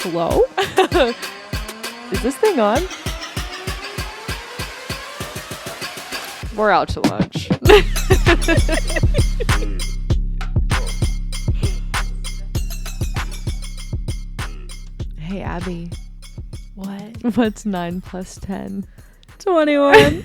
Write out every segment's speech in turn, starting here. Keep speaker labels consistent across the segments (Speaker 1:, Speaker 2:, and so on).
Speaker 1: Hello? Is this thing on? We're out to lunch. Hey, Abby.
Speaker 2: What?
Speaker 1: What's 9 plus 10?
Speaker 2: 21.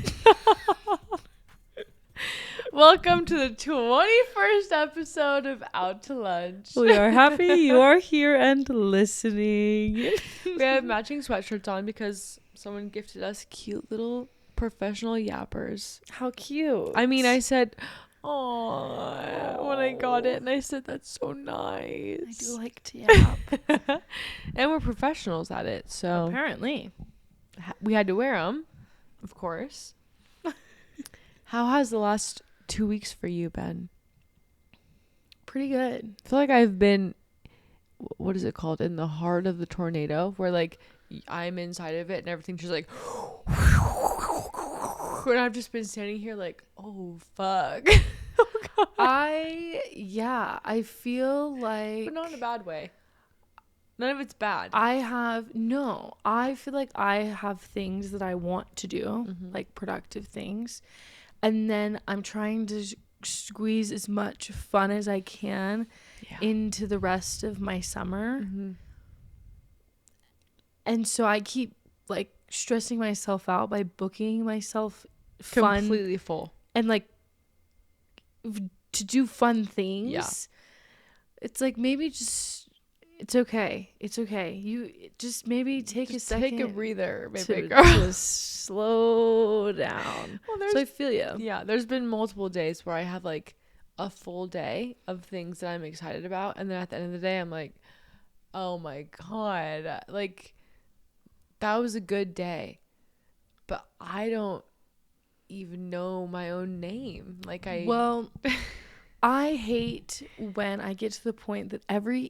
Speaker 1: Welcome to the 21st episode of Out to Lunch.
Speaker 2: We are happy you are here and listening.
Speaker 1: We have matching sweatshirts on because someone gifted us cute little professional yappers.
Speaker 2: How cute.
Speaker 1: I mean, I said, oh, when I got it, and I said, that's so nice.
Speaker 2: I do like to yap.
Speaker 1: And we're professionals at it, so
Speaker 2: Apparently.
Speaker 1: we had to wear them, of course. How has the last 2 weeks for you been?
Speaker 2: Pretty good.
Speaker 1: I feel like I've been, what is it called, in the heart of the tornado, where like I'm inside of it and everything's just like, and I've just been standing here like, oh fuck.
Speaker 2: I feel like
Speaker 1: But not in a bad way. None of it's bad.
Speaker 2: I feel like I have things that I want to do, like productive things. And then I'm trying to squeeze as much fun as I can into the rest of my summer. And so I keep like stressing myself out by booking myself fun
Speaker 1: Completely full.
Speaker 2: and like to do fun things.
Speaker 1: Yeah.
Speaker 2: It's like maybe just it's okay. It's okay. You just maybe take a second.
Speaker 1: Take a breather, baby
Speaker 2: to
Speaker 1: girl.
Speaker 2: just slow down.
Speaker 1: Well,
Speaker 2: So I feel you.
Speaker 1: Yeah, there's been multiple days where I have like a full day of things that I'm excited about, and then at the end of the day I'm like, oh my god, like that was a good day, but I don't even know my own name.
Speaker 2: Well, I hate when I get to the point that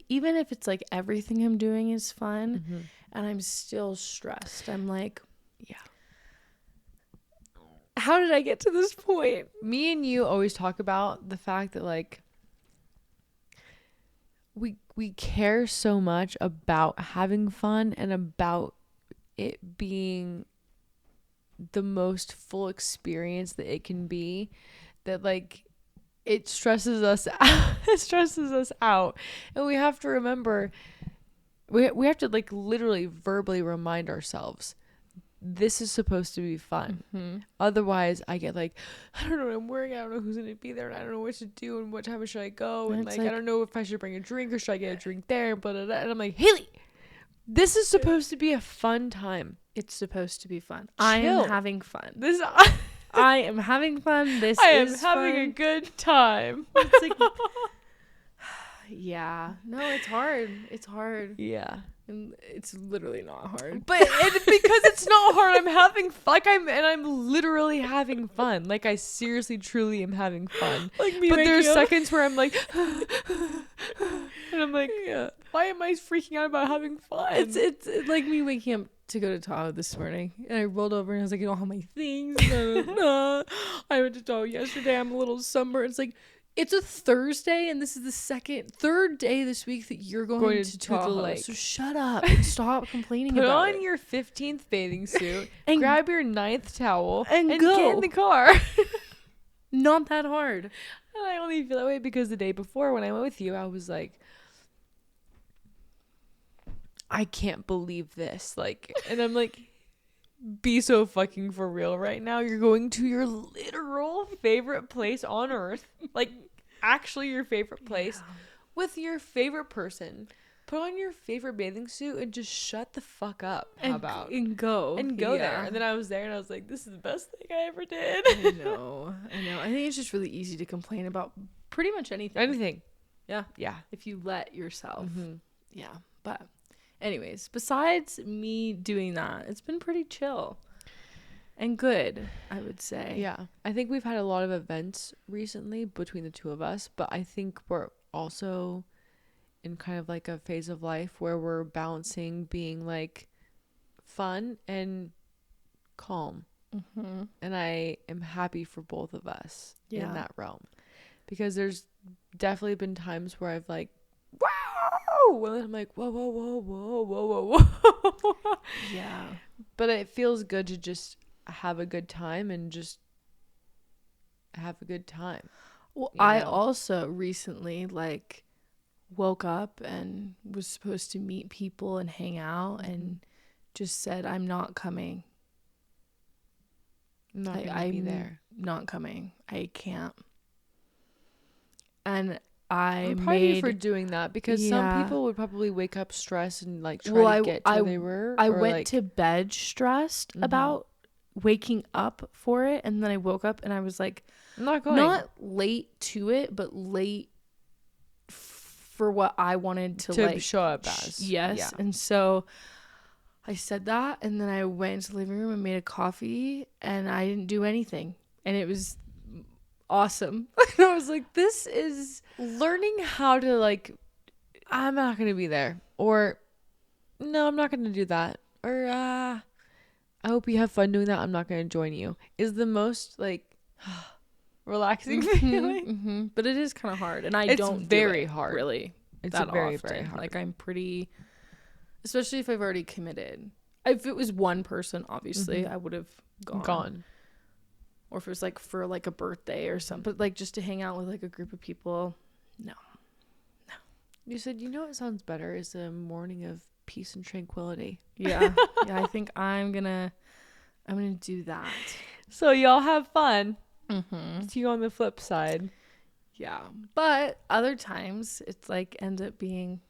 Speaker 2: even if it's like everything I'm doing is fun and I'm still stressed. I'm like,
Speaker 1: yeah.
Speaker 2: How did I get to this point?
Speaker 1: Me and you always talk about the fact that like we care so much about having fun and about it being the most full experience that it can be, that like it stresses us out. It stresses us out, and we have to remember, we have to like literally verbally remind ourselves this is supposed to be fun. Otherwise I get like, I don't know what I'm wearing, I don't know who's gonna be there, and I don't know what to do, and what time should I go, and like I don't know if I should bring a drink or should I get a drink there, blah, blah, blah. And I'm like, Haley, this is supposed to be a fun time.
Speaker 2: It's supposed to be fun.
Speaker 1: Chill.
Speaker 2: I am having fun. I am having fun. This
Speaker 1: I am
Speaker 2: is
Speaker 1: having
Speaker 2: fun.
Speaker 1: a good time.
Speaker 2: It's like, yeah. No, it's hard. It's hard.
Speaker 1: Yeah.
Speaker 2: And it's literally not hard.
Speaker 1: But because it's not hard, I'm having I'm literally having fun. Like I seriously, truly am having fun.
Speaker 2: Like me
Speaker 1: but there's
Speaker 2: waking up.
Speaker 1: seconds where I'm like, and I'm like, why am I freaking out about having fun?
Speaker 2: It's like me waking up to go to Tahoe this morning, and I rolled over and I was like, I don't have my things. I went to Tahoe yesterday. I'm a little sunburned. It's like, it's a Thursday, and this is the third day this week that you're going to Tahoe.
Speaker 1: the lake.
Speaker 2: So shut up and stop complaining
Speaker 1: Put
Speaker 2: about
Speaker 1: on
Speaker 2: it.
Speaker 1: your 15th bathing suit,
Speaker 2: And-
Speaker 1: grab your 9th towel,
Speaker 2: and
Speaker 1: get
Speaker 2: go.
Speaker 1: in the car.
Speaker 2: Not that hard.
Speaker 1: And I only feel that way because the day before when I went with you, I was like, I can't believe this. Like, and I'm like, be so fucking for real right now. You're going to your literal favorite place on earth. Like, actually your favorite place with your favorite person. Put on your favorite bathing suit and just shut the fuck up. How about?
Speaker 2: And go.
Speaker 1: There. And then I was there and I was like, this is the best thing I ever did.
Speaker 2: I know. I think it's just really easy to complain about pretty much anything.
Speaker 1: Anything.
Speaker 2: Yeah.
Speaker 1: Yeah.
Speaker 2: If you let yourself. Yeah. But anyways, besides me doing that, it's been pretty chill and good, I would say.
Speaker 1: Yeah. I think we've had a lot of events recently between the two of us, but I think we're also in kind of like a phase of life where we're balancing being like fun and calm. And I am happy for both of us in that realm, because there's definitely been times where I've like, wow, whoa, and then I'm like, whoa, whoa, whoa, whoa, whoa, whoa, whoa.
Speaker 2: Yeah.
Speaker 1: But it feels good to just have a good time and just have a good time.
Speaker 2: Well,
Speaker 1: You
Speaker 2: I
Speaker 1: know?
Speaker 2: also recently like woke up and was supposed to meet people and hang out and just said, I'm not coming.
Speaker 1: I'm not gonna be
Speaker 2: I'm
Speaker 1: there.
Speaker 2: not coming. I can't. And I
Speaker 1: I'm proud of you
Speaker 2: made
Speaker 1: for doing that, because some people would probably wake up stressed and like try to get to where they were.
Speaker 2: I
Speaker 1: or
Speaker 2: went
Speaker 1: like,
Speaker 2: to bed stressed about waking up for it, and then I woke up and I was like,
Speaker 1: I'm not going.
Speaker 2: not late to it, but late for what I wanted to like
Speaker 1: show up as.
Speaker 2: Yes.
Speaker 1: Yeah.
Speaker 2: And so I said that, and then I went into the living room and made a coffee, and I didn't do anything, and it was awesome. And I was like, this is
Speaker 1: Learning how to like, I'm not gonna be there, or no, I'm not gonna do that, or I hope you have fun doing that, I'm not gonna join you, is the most like relaxing feeling.
Speaker 2: But it is kind of hard, and I
Speaker 1: It's
Speaker 2: don't
Speaker 1: very
Speaker 2: do it
Speaker 1: hard.
Speaker 2: really
Speaker 1: It's
Speaker 2: that
Speaker 1: very,
Speaker 2: often.
Speaker 1: very hard.
Speaker 2: Like I'm pretty, especially if I've already committed. If it was one person, obviously I would have gone. Or if it was like for like a birthday or something, but like just to hang out with like a group of people, no.
Speaker 1: You said, it sounds better is a morning of peace and tranquility.
Speaker 2: Yeah. I think I'm gonna do that.
Speaker 1: So y'all have fun.
Speaker 2: Mm-hmm.
Speaker 1: See you on the flip side.
Speaker 2: Yeah. But other times it's like ends up being,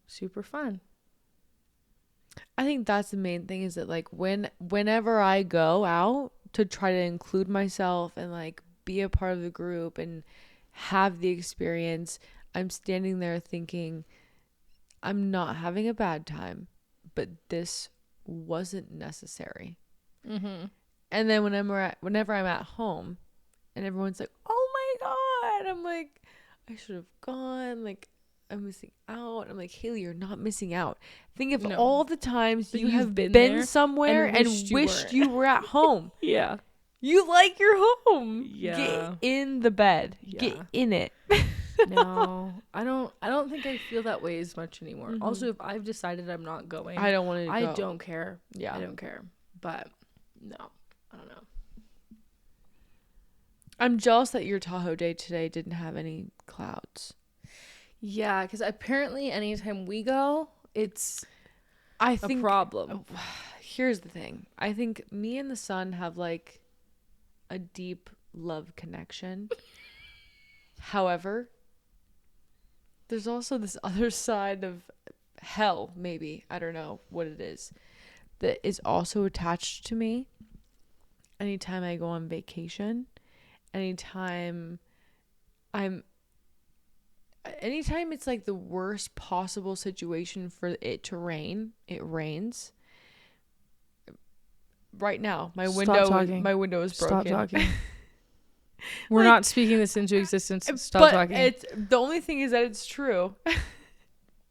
Speaker 2: super fun.
Speaker 1: I think that's the main thing, is that like whenever I go out to try to include myself and like be a part of the group and have the experience, I'm standing there thinking, I'm not having a bad time, but this wasn't necessary.
Speaker 2: Mm-hmm.
Speaker 1: And then whenever I'm at home and everyone's like, oh my God, I'm like, I should have gone. Like, I'm missing out. I'm like, Haley, you're not missing out. Think of all the times
Speaker 2: But
Speaker 1: you
Speaker 2: you've
Speaker 1: have
Speaker 2: been
Speaker 1: been
Speaker 2: there
Speaker 1: somewhere and wished you were at home.
Speaker 2: Yeah.
Speaker 1: You like your home.
Speaker 2: Yeah.
Speaker 1: Get in the bed.
Speaker 2: Yeah.
Speaker 1: Get in it.
Speaker 2: No, I don't think I feel that way as much anymore. Also, if I've decided I'm not going,
Speaker 1: I don't want to go.
Speaker 2: I don't care.
Speaker 1: Yeah.
Speaker 2: I don't care. But no, I don't know.
Speaker 1: I'm jealous that your Tahoe day today didn't have any clouds.
Speaker 2: Yeah, because apparently anytime we go, it's
Speaker 1: I
Speaker 2: a
Speaker 1: think
Speaker 2: problem.
Speaker 1: Here's the thing. I think me and the sun have like a deep love connection. However, there's also this other side of hell, maybe, I don't know what it is, that is also attached to me anytime I go on vacation, anytime it's like the worst possible situation for it to rain, it rains. Right now, my window is broken.
Speaker 2: Stop talking. We're not speaking this into existence. Stop
Speaker 1: but
Speaker 2: talking.
Speaker 1: It's the only thing is that it's true.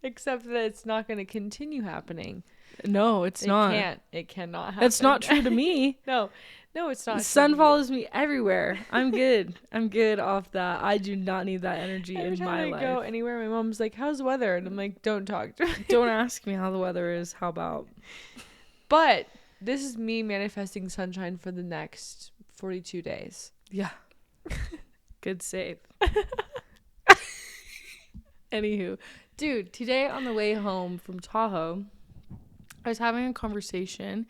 Speaker 1: Except that it's not going to continue happening.
Speaker 2: No, it's not.
Speaker 1: It cannot happen.
Speaker 2: That's not true to me.
Speaker 1: No, it's not.
Speaker 2: The sun follows me everywhere. I'm good. I'm good off that. I do not need that energy
Speaker 1: Every
Speaker 2: in
Speaker 1: time
Speaker 2: my
Speaker 1: I
Speaker 2: life.
Speaker 1: go anywhere, my mom's like, "How's the weather?" And I'm like, "Don't talk to me.
Speaker 2: Don't ask me how the weather is. How about?"
Speaker 1: But this is me manifesting sunshine for the next 42 days.
Speaker 2: Yeah. Good save. Anywho, dude, today on the way home from Tahoe, I was having a conversation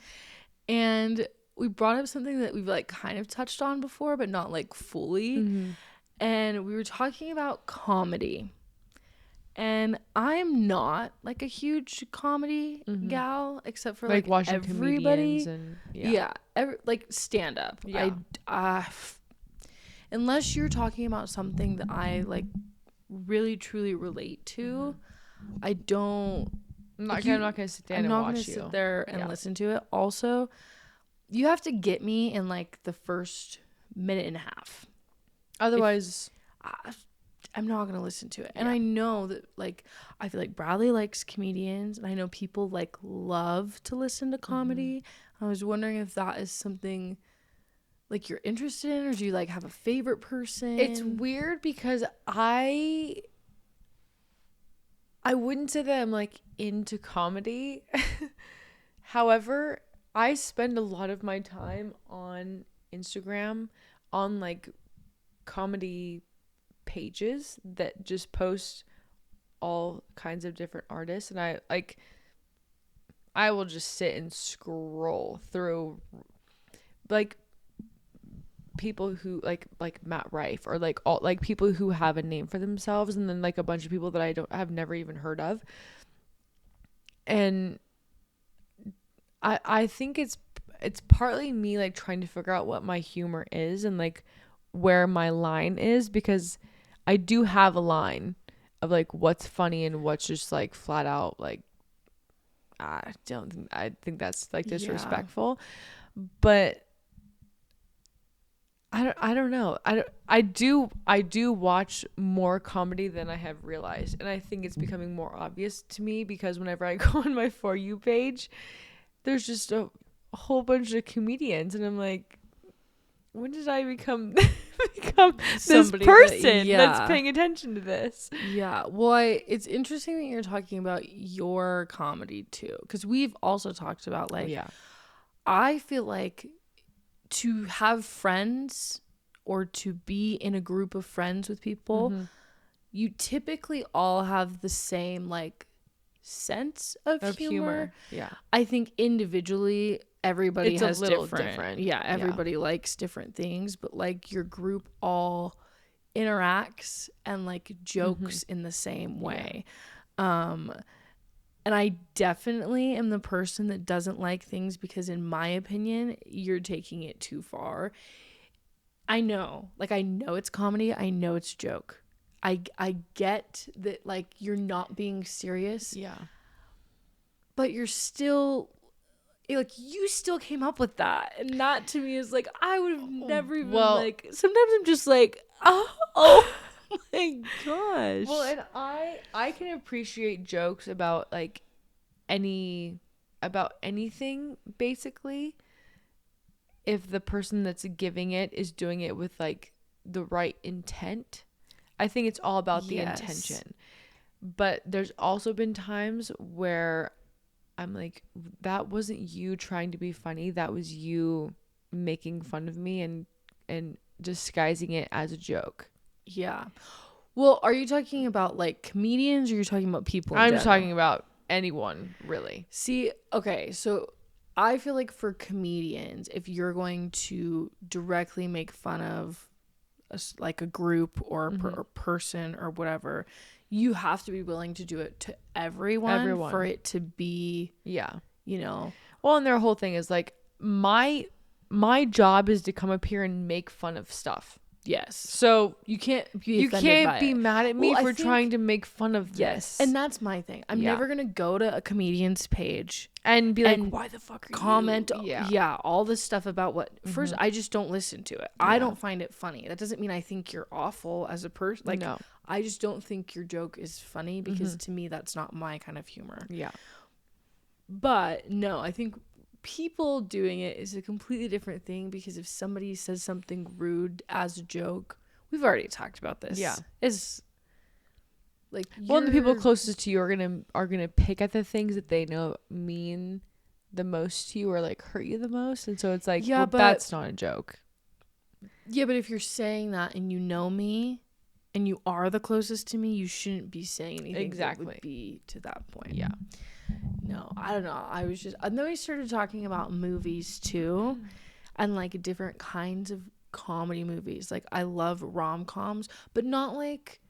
Speaker 2: and we brought up something that we've like kind of touched on before, but not like fully.
Speaker 1: Mm-hmm.
Speaker 2: And we were talking about comedy. And I'm not like a huge comedy gal, except for like
Speaker 1: watching
Speaker 2: everybody.
Speaker 1: comedians and
Speaker 2: like stand up.
Speaker 1: Yeah.
Speaker 2: Unless you're talking about something that I like really truly relate to, I don't.
Speaker 1: I'm not gonna sit down and watch you.
Speaker 2: I'm not gonna sit there and listen to it. Also, you have to get me in like the first minute and a half.
Speaker 1: Otherwise,
Speaker 2: I'm not gonna listen to it. And I know that like I feel like Bradley likes comedians, and I know people like love to listen to comedy. I was wondering if that is something like you're interested in, or do you like have a favorite person?
Speaker 1: it's weird because I I wouldn't say that I'm like into comedy. However, I spend a lot of my time on Instagram on like comedy pages that just post all kinds of different artists, and I will just sit and scroll through like people who like Matt Rife, or like all like people who have a name for themselves, and then like a bunch of people that I don't have never even heard of. And I think it's partly me like trying to figure out what my humor is and like where my line is, because I do have a line of like what's funny and what's just like flat out like I think that's like disrespectful. But I don't know. I do watch more comedy than I have realized, and I think it's becoming more obvious to me because whenever I go on my For You page, there's just a whole bunch of comedians, and I'm like, when did I become this
Speaker 2: Somebody
Speaker 1: person that's paying attention to this?
Speaker 2: Yeah. Well, it's interesting that you're talking about your comedy too, because we've also talked about like, I feel like to have friends or to be in a group of friends with people, you typically all have the same like sense of humor.
Speaker 1: Yeah.
Speaker 2: I think individually everybody
Speaker 1: It's
Speaker 2: has
Speaker 1: a little
Speaker 2: different. Yeah, everybody likes different things, but like your group all interacts and like jokes in the same way. And I definitely am the person that doesn't like things because in my opinion, you're taking it too far. I know it's comedy. I know it's a joke. I get that like you're not being serious.
Speaker 1: Yeah.
Speaker 2: But you're still like you still came up with that. And that to me is like I would have never even like sometimes I'm just like, oh my gosh.
Speaker 1: Well, and I can appreciate jokes about like about anything basically if the person that's giving it is doing it with like the right intent. I think it's all about the intention. But there's also been times where I'm like, that wasn't you trying to be funny, that was you making fun of me and disguising it as a joke.
Speaker 2: Yeah. Well, are you talking about like comedians or you're talking about people in
Speaker 1: I'm
Speaker 2: general?
Speaker 1: talking about anyone, really.
Speaker 2: See, okay, so I feel like for comedians, if you're going to directly make fun of like a group or a person or whatever, you have to be willing to do it to everyone. For it to be, you know.
Speaker 1: Well, and their whole thing is like my job is to come up here and make fun of stuff.
Speaker 2: Yes.
Speaker 1: So
Speaker 2: you can't be
Speaker 1: mad at me for trying to make fun of this.
Speaker 2: And that's my thing. I'm never going to go to a comedian's page
Speaker 1: and be like, why the fuck are
Speaker 2: comment,
Speaker 1: you?
Speaker 2: all this stuff about what first I just don't listen to it. I don't find it funny. That doesn't mean I think you're awful as a person. Like no. I just don't think your joke is funny because to me that's not my kind of humor. Yeah. But no, I think people doing it is a completely different thing because if somebody says something rude as a joke, we've already talked about this. Yeah. It's like
Speaker 1: the people closest to you are gonna pick at the things that they know mean the most to you or like hurt you the most, and so it's like, but that's not a joke.
Speaker 2: Yeah, but if you're saying that and you know me and you are the closest to me, you shouldn't be saying anything that would be to that point. Yeah. No, I don't know. And then we started talking about movies too, and like different kinds of comedy movies. Like I love rom-coms, but not like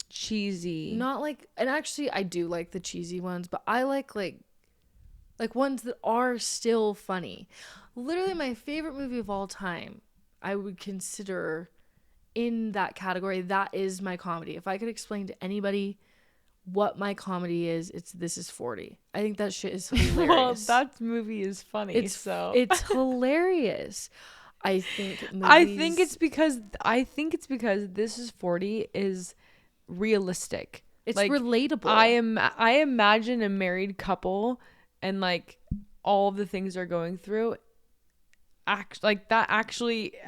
Speaker 1: cheesy.
Speaker 2: Not like, and actually I do like the cheesy ones, but I like ones that are still funny. Literally my favorite movie of all time, I would consider in that category. That is my comedy. If I could explain to anybody what my comedy is, it's This Is 40. I think that shit is hilarious.
Speaker 1: Well, that movie is funny.
Speaker 2: It's hilarious. I think
Speaker 1: it's because This Is 40 is realistic.
Speaker 2: It's like, relatable.
Speaker 1: I imagine a married couple and like all the things they're going through. That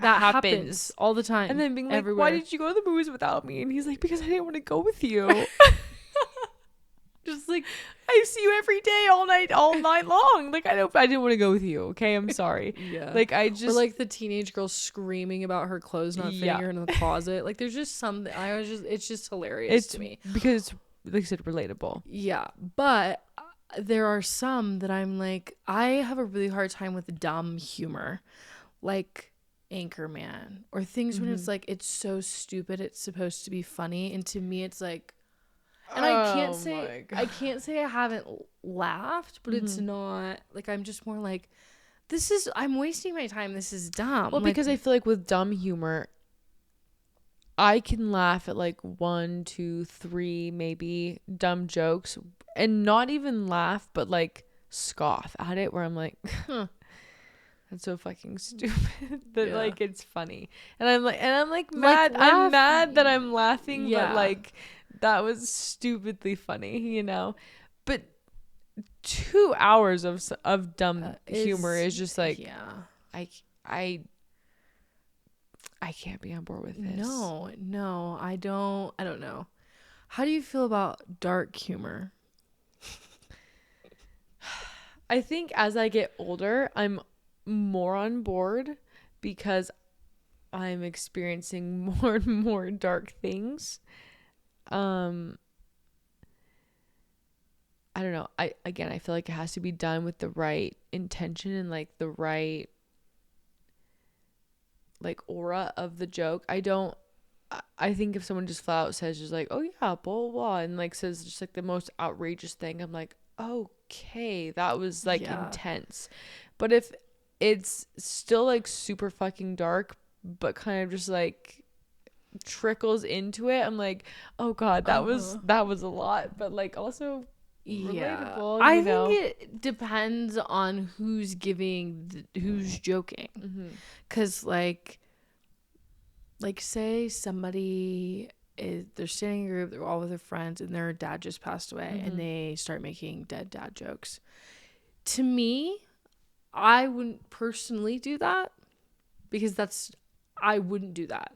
Speaker 1: happens
Speaker 2: all the time.
Speaker 1: And then being like, everywhere. Why did you go to the movies without me? And he's like, because I didn't want to go with you.
Speaker 2: Just like,
Speaker 1: I see you every day, all night long. Like, I didn't want to go with you. Okay, I'm sorry.
Speaker 2: yeah.
Speaker 1: Like, I
Speaker 2: Or
Speaker 1: just
Speaker 2: like the teenage girl screaming about her clothes not fitting
Speaker 1: yeah.
Speaker 2: her in the closet. Like, there's just something. It's just hilarious
Speaker 1: It's
Speaker 2: to me.
Speaker 1: because, like I said, relatable.
Speaker 2: Yeah, but there are some that I'm like, I have a really hard time with dumb humor, like Anchorman or things when it's like it's so stupid it's supposed to be funny, and to me it's like, and
Speaker 1: Oh my god.
Speaker 2: I can't say I haven't laughed, but it's not like, I'm just more like, I'm wasting my time. This is dumb.
Speaker 1: Well,
Speaker 2: Like,
Speaker 1: because I feel like with dumb humor, I can laugh at like 1, 2, 3 maybe dumb jokes, and not even laugh, but like scoff at it, where I'm like,
Speaker 2: huh.
Speaker 1: that's so fucking stupid that
Speaker 2: Yeah.
Speaker 1: like it's funny, and I'm like
Speaker 2: Like,
Speaker 1: mad. I'm mad that I'm laughing,
Speaker 2: Yeah.
Speaker 1: but like that was stupidly funny, But 2 hours of dumb humor is just like,
Speaker 2: yeah.
Speaker 1: I I I can't be on board with this.
Speaker 2: No, I don't know. How do you feel about dark humor?
Speaker 1: I think as I get older, I'm more on board because I'm experiencing more and more dark things. I don't know. I feel like it has to be done with the right intention and like the right like aura of the joke. I think if someone just flat out says just like, "Oh yeah, blah blah," blah, and like says just like the most outrageous thing, I'm like, "Okay, that was like
Speaker 2: Yeah.
Speaker 1: intense." But if it's still like super fucking dark but kind of just like trickles into it, I'm like, "Oh god, that was a lot." But like also relatable,
Speaker 2: I think it depends on who's who's joking. Cuz like say somebody they're sitting in a group, they're all with their friends, and their dad just passed away, and they start making dead dad jokes. To me, I wouldn't personally do that, because I wouldn't do that.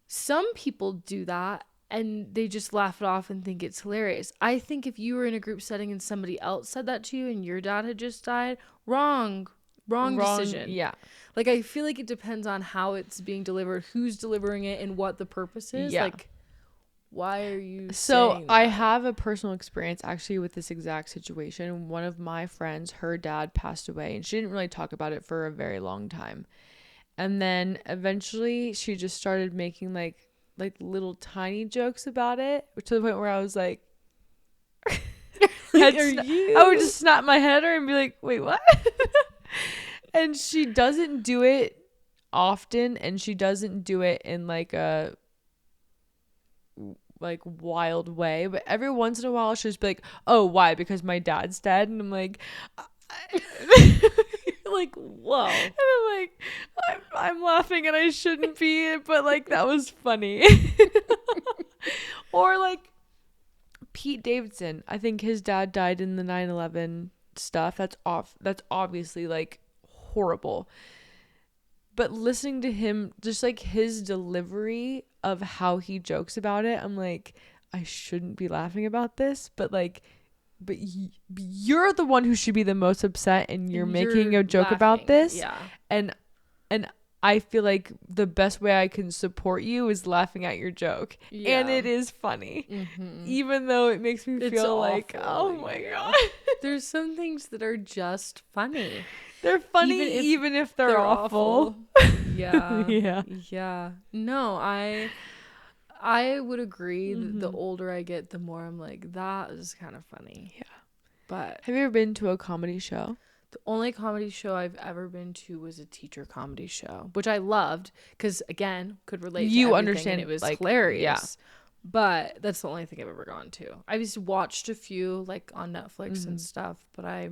Speaker 2: Some people do that and they just laugh it off and think it's hilarious. I think if you were in a group setting and somebody else said that to you and your dad had just died, wrong decision.
Speaker 1: Yeah.
Speaker 2: Like, I feel like it depends on how it's being delivered, who's delivering it, and what the purpose is.
Speaker 1: Yeah.
Speaker 2: Like, why are you
Speaker 1: So
Speaker 2: saying that?
Speaker 1: I have a personal experience actually with this exact situation. One of my friends, her dad passed away, and she didn't really talk about it for a very long time. And then eventually she just started making like little tiny jokes about it, to the point where I was like, I would just snap my head at her and be like, "Wait, what?" And she doesn't do it often, and she doesn't do it in like a wild way, but every once in a while she'll just be like, "Oh, why? Because my dad's dead." And I'm like,
Speaker 2: like, whoa.
Speaker 1: And I'm like, I'm laughing and I shouldn't be, but like that was funny. Or like Pete Davidson, I think his dad died in the 9/11 stuff. That's obviously like horrible. But listening to him, just like his delivery of how he jokes about it, I'm like, I shouldn't be laughing about this, but like, but you're the one who should be the most upset, and you're making a joke about this.
Speaker 2: Yeah.
Speaker 1: And I feel like the best way I can support you is laughing at your joke.
Speaker 2: Yeah.
Speaker 1: And it is funny. Even though it makes me feel like, oh my God.
Speaker 2: There's some things that are just funny.
Speaker 1: They're funny even if they're awful.
Speaker 2: Yeah.
Speaker 1: Yeah.
Speaker 2: Yeah. No, I would agree that the older I get, the more I'm like, that is kind of funny.
Speaker 1: Yeah.
Speaker 2: But
Speaker 1: have you ever been to a comedy show?
Speaker 2: The only comedy show I've ever been to was a teacher comedy show, which I loved because, again, could relate to everything, understand, and it was like, hilarious. Yeah. But that's the only thing I've ever gone to. I've just watched a few like on Netflix and stuff, but I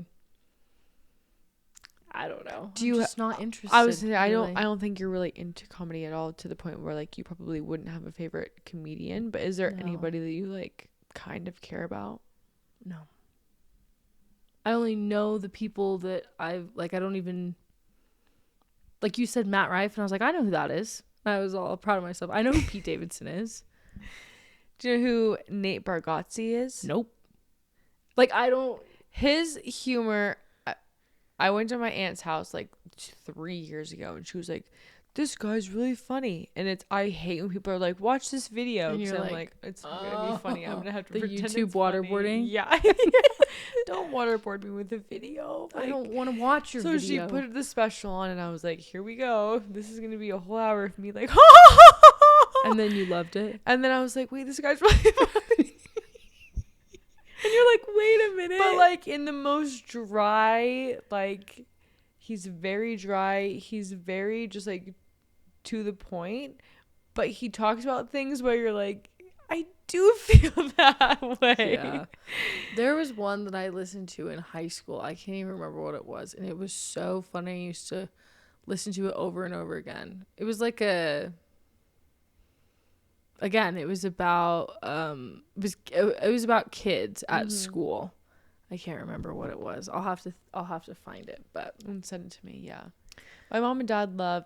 Speaker 2: don't know. I'm just not interested.
Speaker 1: I was saying, I don't think you're really into comedy at all, to the point where like you probably wouldn't have a favorite comedian. But is there anybody that you like kind of care about?
Speaker 2: No. I only know the people that I don't even, like you said, Matt Rife, and I was like, I know who that is. I was all proud of myself. I know who Pete Davidson is.
Speaker 1: Do you know who Nate Bargatze is?
Speaker 2: Nope. Like, I don't.
Speaker 1: His humor. I went to my aunt's house like 3 years ago, and she was like, "This guy's really funny." And I hate when people are like, "Watch this video,"
Speaker 2: And
Speaker 1: because
Speaker 2: you're
Speaker 1: I'm
Speaker 2: like,
Speaker 1: like, "It's gonna be funny. I'm gonna have to
Speaker 2: the
Speaker 1: pretend
Speaker 2: YouTube
Speaker 1: it's funny."
Speaker 2: waterboarding?
Speaker 1: Yeah. Don't waterboard me with a video.
Speaker 2: I
Speaker 1: Like,
Speaker 2: don't want to watch your
Speaker 1: so
Speaker 2: video.
Speaker 1: she put the special on, and I was like, "Here we go. This is gonna be a whole hour of me like,"
Speaker 2: And then you loved it.
Speaker 1: and then I was like, "Wait, this guy's really funny."
Speaker 2: And you're like, wait a minute.
Speaker 1: But like in the most dry, like he's very dry. He's very just like to the point. But he talks about things where you're like, I do feel that way.
Speaker 2: Yeah. There was one that I listened to in high school. I can't even remember what it was. And it was so funny. I used to listen to it over and over again. It was like again, it was about it was about kids at school. I can't remember what it was. I'll have to find it, but
Speaker 1: And send it to me. Yeah, my mom and dad love.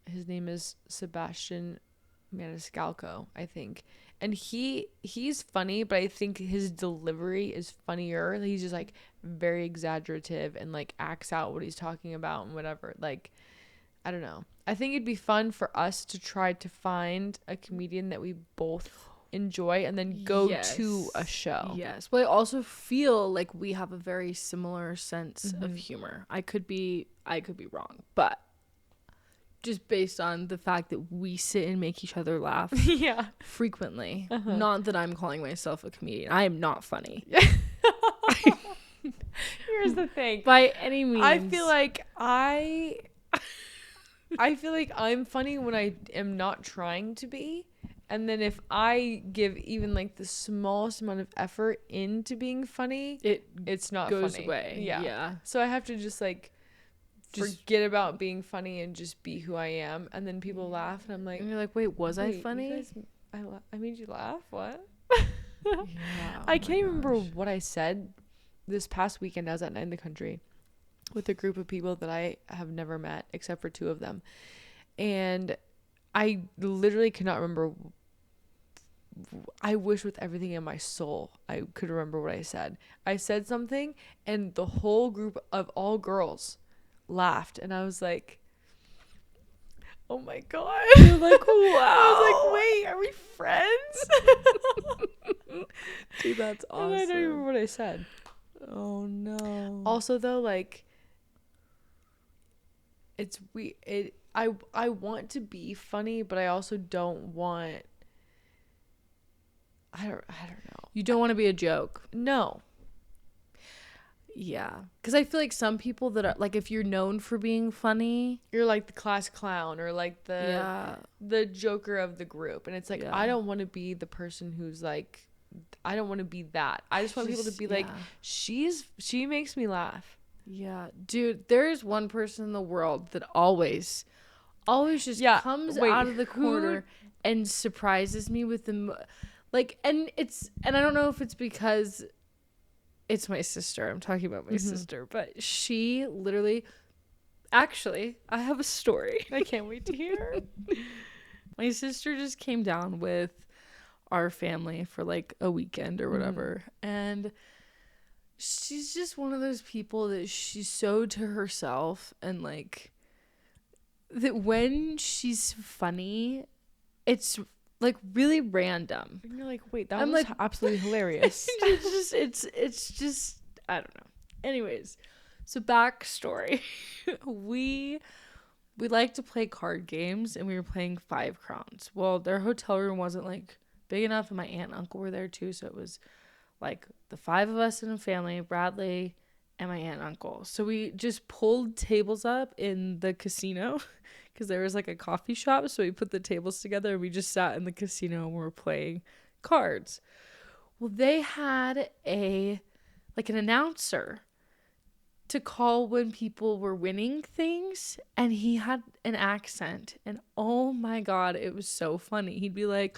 Speaker 1: His name is Sebastian Maniscalco, I think, and he's funny, but I think his delivery is funnier. He's just like very exaggerative and like acts out what he's talking about and whatever. Like, I don't know. I think it'd be fun for us to try to find a comedian that we both enjoy and then go to a show.
Speaker 2: Yes. But I also feel like we have a very similar sense of humor. I could be wrong, but just based on the fact that we sit and make each other laugh
Speaker 1: Yeah.
Speaker 2: frequently. Not that I'm calling myself a comedian. I am not funny.
Speaker 1: Here's the thing.
Speaker 2: By any means.
Speaker 1: I feel like I'm funny when I am not trying to be. And then if I give even like the smallest amount of effort into being funny, it's not
Speaker 2: goes
Speaker 1: funny.
Speaker 2: away. Yeah.
Speaker 1: So I have to just forget about being funny and just be who I am. And then people laugh and I'm like,
Speaker 2: And you're like, wait, was I funny?
Speaker 1: You guys, I made you laugh? What?
Speaker 2: Yeah,
Speaker 1: I can't even remember what I said. This past weekend I was at Night in the Country with a group of people that I have never met except for two of them. And I literally cannot remember. I wish with everything in my soul I could remember what I said. I said something and the whole group of all girls laughed and I was like, oh my god.
Speaker 2: You're like, wow.
Speaker 1: I was like, wait, are we friends?
Speaker 2: Dude, that's awesome.
Speaker 1: And I don't even remember what I said.
Speaker 2: Oh no.
Speaker 1: Also though, like, I want to be funny, but I also don't want. I don't know.
Speaker 2: You don't want to be a joke.
Speaker 1: No.
Speaker 2: Yeah. Because I feel like some people that are, like, if you're known for being funny.
Speaker 1: You're like the class clown or like the joker of the group. And it's like, I don't want to be the person who's like, I don't want to be that. I just want people to be like, she makes me laugh.
Speaker 2: Yeah. Dude, there's one person in the world that always just comes out of the corner and surprises me with like, and I don't know if it's because it's my sister. I'm talking about my sister, but she literally, actually, I have a story.
Speaker 1: I can't wait to hear.
Speaker 2: My sister just came down with our family for like a weekend or whatever. And she's just one of those people that she's so to herself, and like that when she's funny, it's like really random.
Speaker 1: And you're like, wait, that was absolutely hilarious.
Speaker 2: it's just, I don't know. Anyways, so backstory. we like to play card games, and we were playing 5 Crowns. Well, their hotel room wasn't like big enough, and my aunt and uncle were there too, so it was like the 5 of us in a family, Bradley and my aunt and uncle. So we just pulled tables up in the casino because there was like a coffee shop. So we put the tables together and we just sat in the casino and we were playing cards. Well, they had an announcer to call when people were winning things, and he had an accent, and oh my god, it was so funny. He'd be like,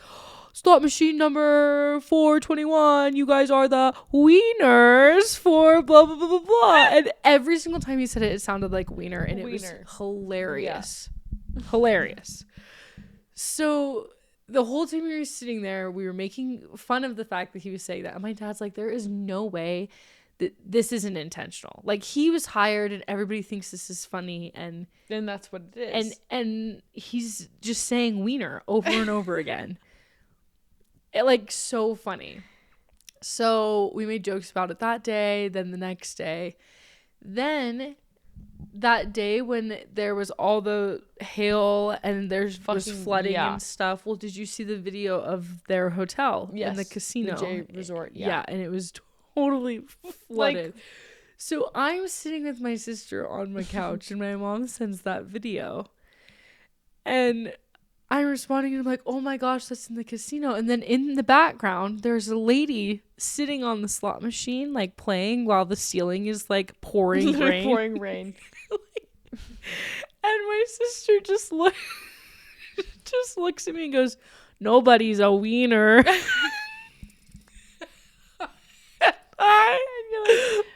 Speaker 2: slot machine number 421, you guys are the wieners for blah blah blah blah blah. And every single time he said it, it sounded like wiener, and it was hilarious. Hilarious. So the whole time we were sitting there, we were making fun of the fact that he was saying that. And my dad's like, there is no way that this isn't intentional. Like, he was hired and everybody thinks this is funny, and
Speaker 1: that's what it is.
Speaker 2: and he's just saying wiener over and over again. Like, so funny. So we made jokes about it that day, then the next day. Then that day when there was all the hail and was flooding and stuff. Well, did you see the video of their hotel in the casino?
Speaker 1: The J Resort,
Speaker 2: yeah. And it was totally flooded. Like, so I'm sitting with my sister on my couch and my mom sends that video. And I'm responding and I'm like, oh my gosh, that's in the casino. And then in the background, there's a lady sitting on the slot machine, like playing while the ceiling is like pouring rain.
Speaker 1: Pouring rain.
Speaker 2: And my sister just looks at me and goes, nobody's a wiener. I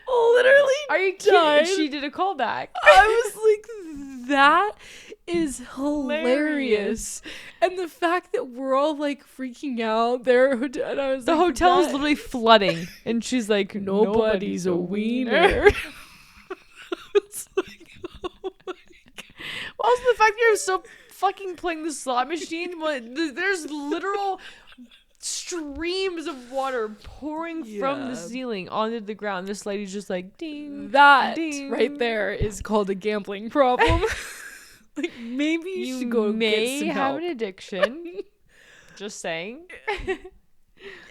Speaker 2: literally
Speaker 1: are you
Speaker 2: died.
Speaker 1: kidding? She did a callback.
Speaker 2: I was like, that is hilarious. And the fact that we're all like freaking out there, and I was
Speaker 1: the hotel is literally flooding, and she's like, nobody's a wiener.
Speaker 2: It's like, oh my God.
Speaker 1: Also, the fact that you're still fucking playing the slot machine, there's literal streams of water pouring from the ceiling onto the ground. This lady's just like, ding.
Speaker 2: That
Speaker 1: ding.
Speaker 2: right there is called a gambling problem. Like, maybe you should go get some help.
Speaker 1: Have an addiction. Just saying.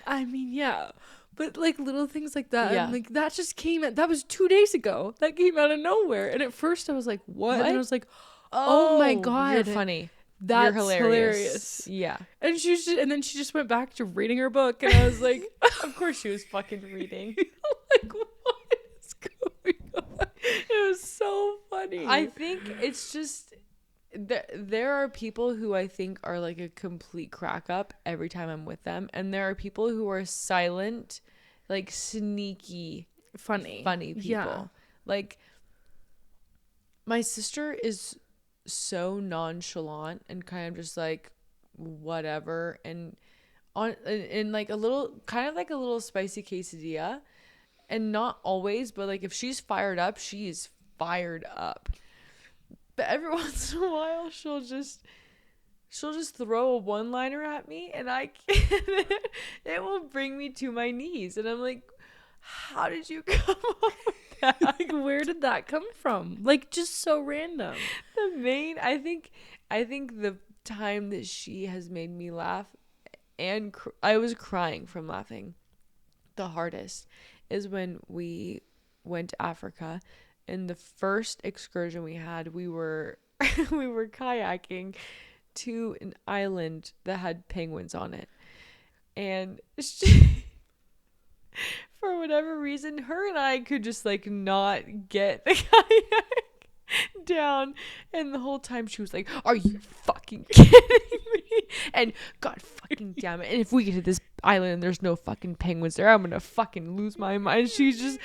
Speaker 2: I mean, yeah. But like little things like that, and like that just that was 2 days ago. That came out of nowhere. And at first I was like, what? And I was like, oh my God.
Speaker 1: You're funny.
Speaker 2: That's
Speaker 1: you're hilarious. Yeah.
Speaker 2: And then she just went back to reading her book, and I was like,
Speaker 1: of course she was fucking reading.
Speaker 2: Like, what is going on? It was so funny.
Speaker 1: I think it's just there are people who I think are like a complete crack up every time I'm with them, and there are people who are silent, like sneaky funny people. Yeah. Like, my sister is so nonchalant and kind of just like whatever, and in like a little kind of like a little spicy quesadilla, and not always, but like if she's fired up, she's fired up. But every once in a while she'll just throw a one-liner at me, and it will bring me to my knees, and I'm like, how did you come up with that?
Speaker 2: Like, where did that come from? Like, just so random.
Speaker 1: I think the time that she has made me laugh, and I was crying from laughing the hardest, is when we went to Africa, and the first excursion we had, we were kayaking to an island that had penguins on it, and for whatever reason, her and I could just like not get the kayak down, and the whole time she was like, are you fucking kidding me? And God fucking damn it, and if we get to this island and there's no fucking penguins there, I'm gonna fucking lose my mind. She's just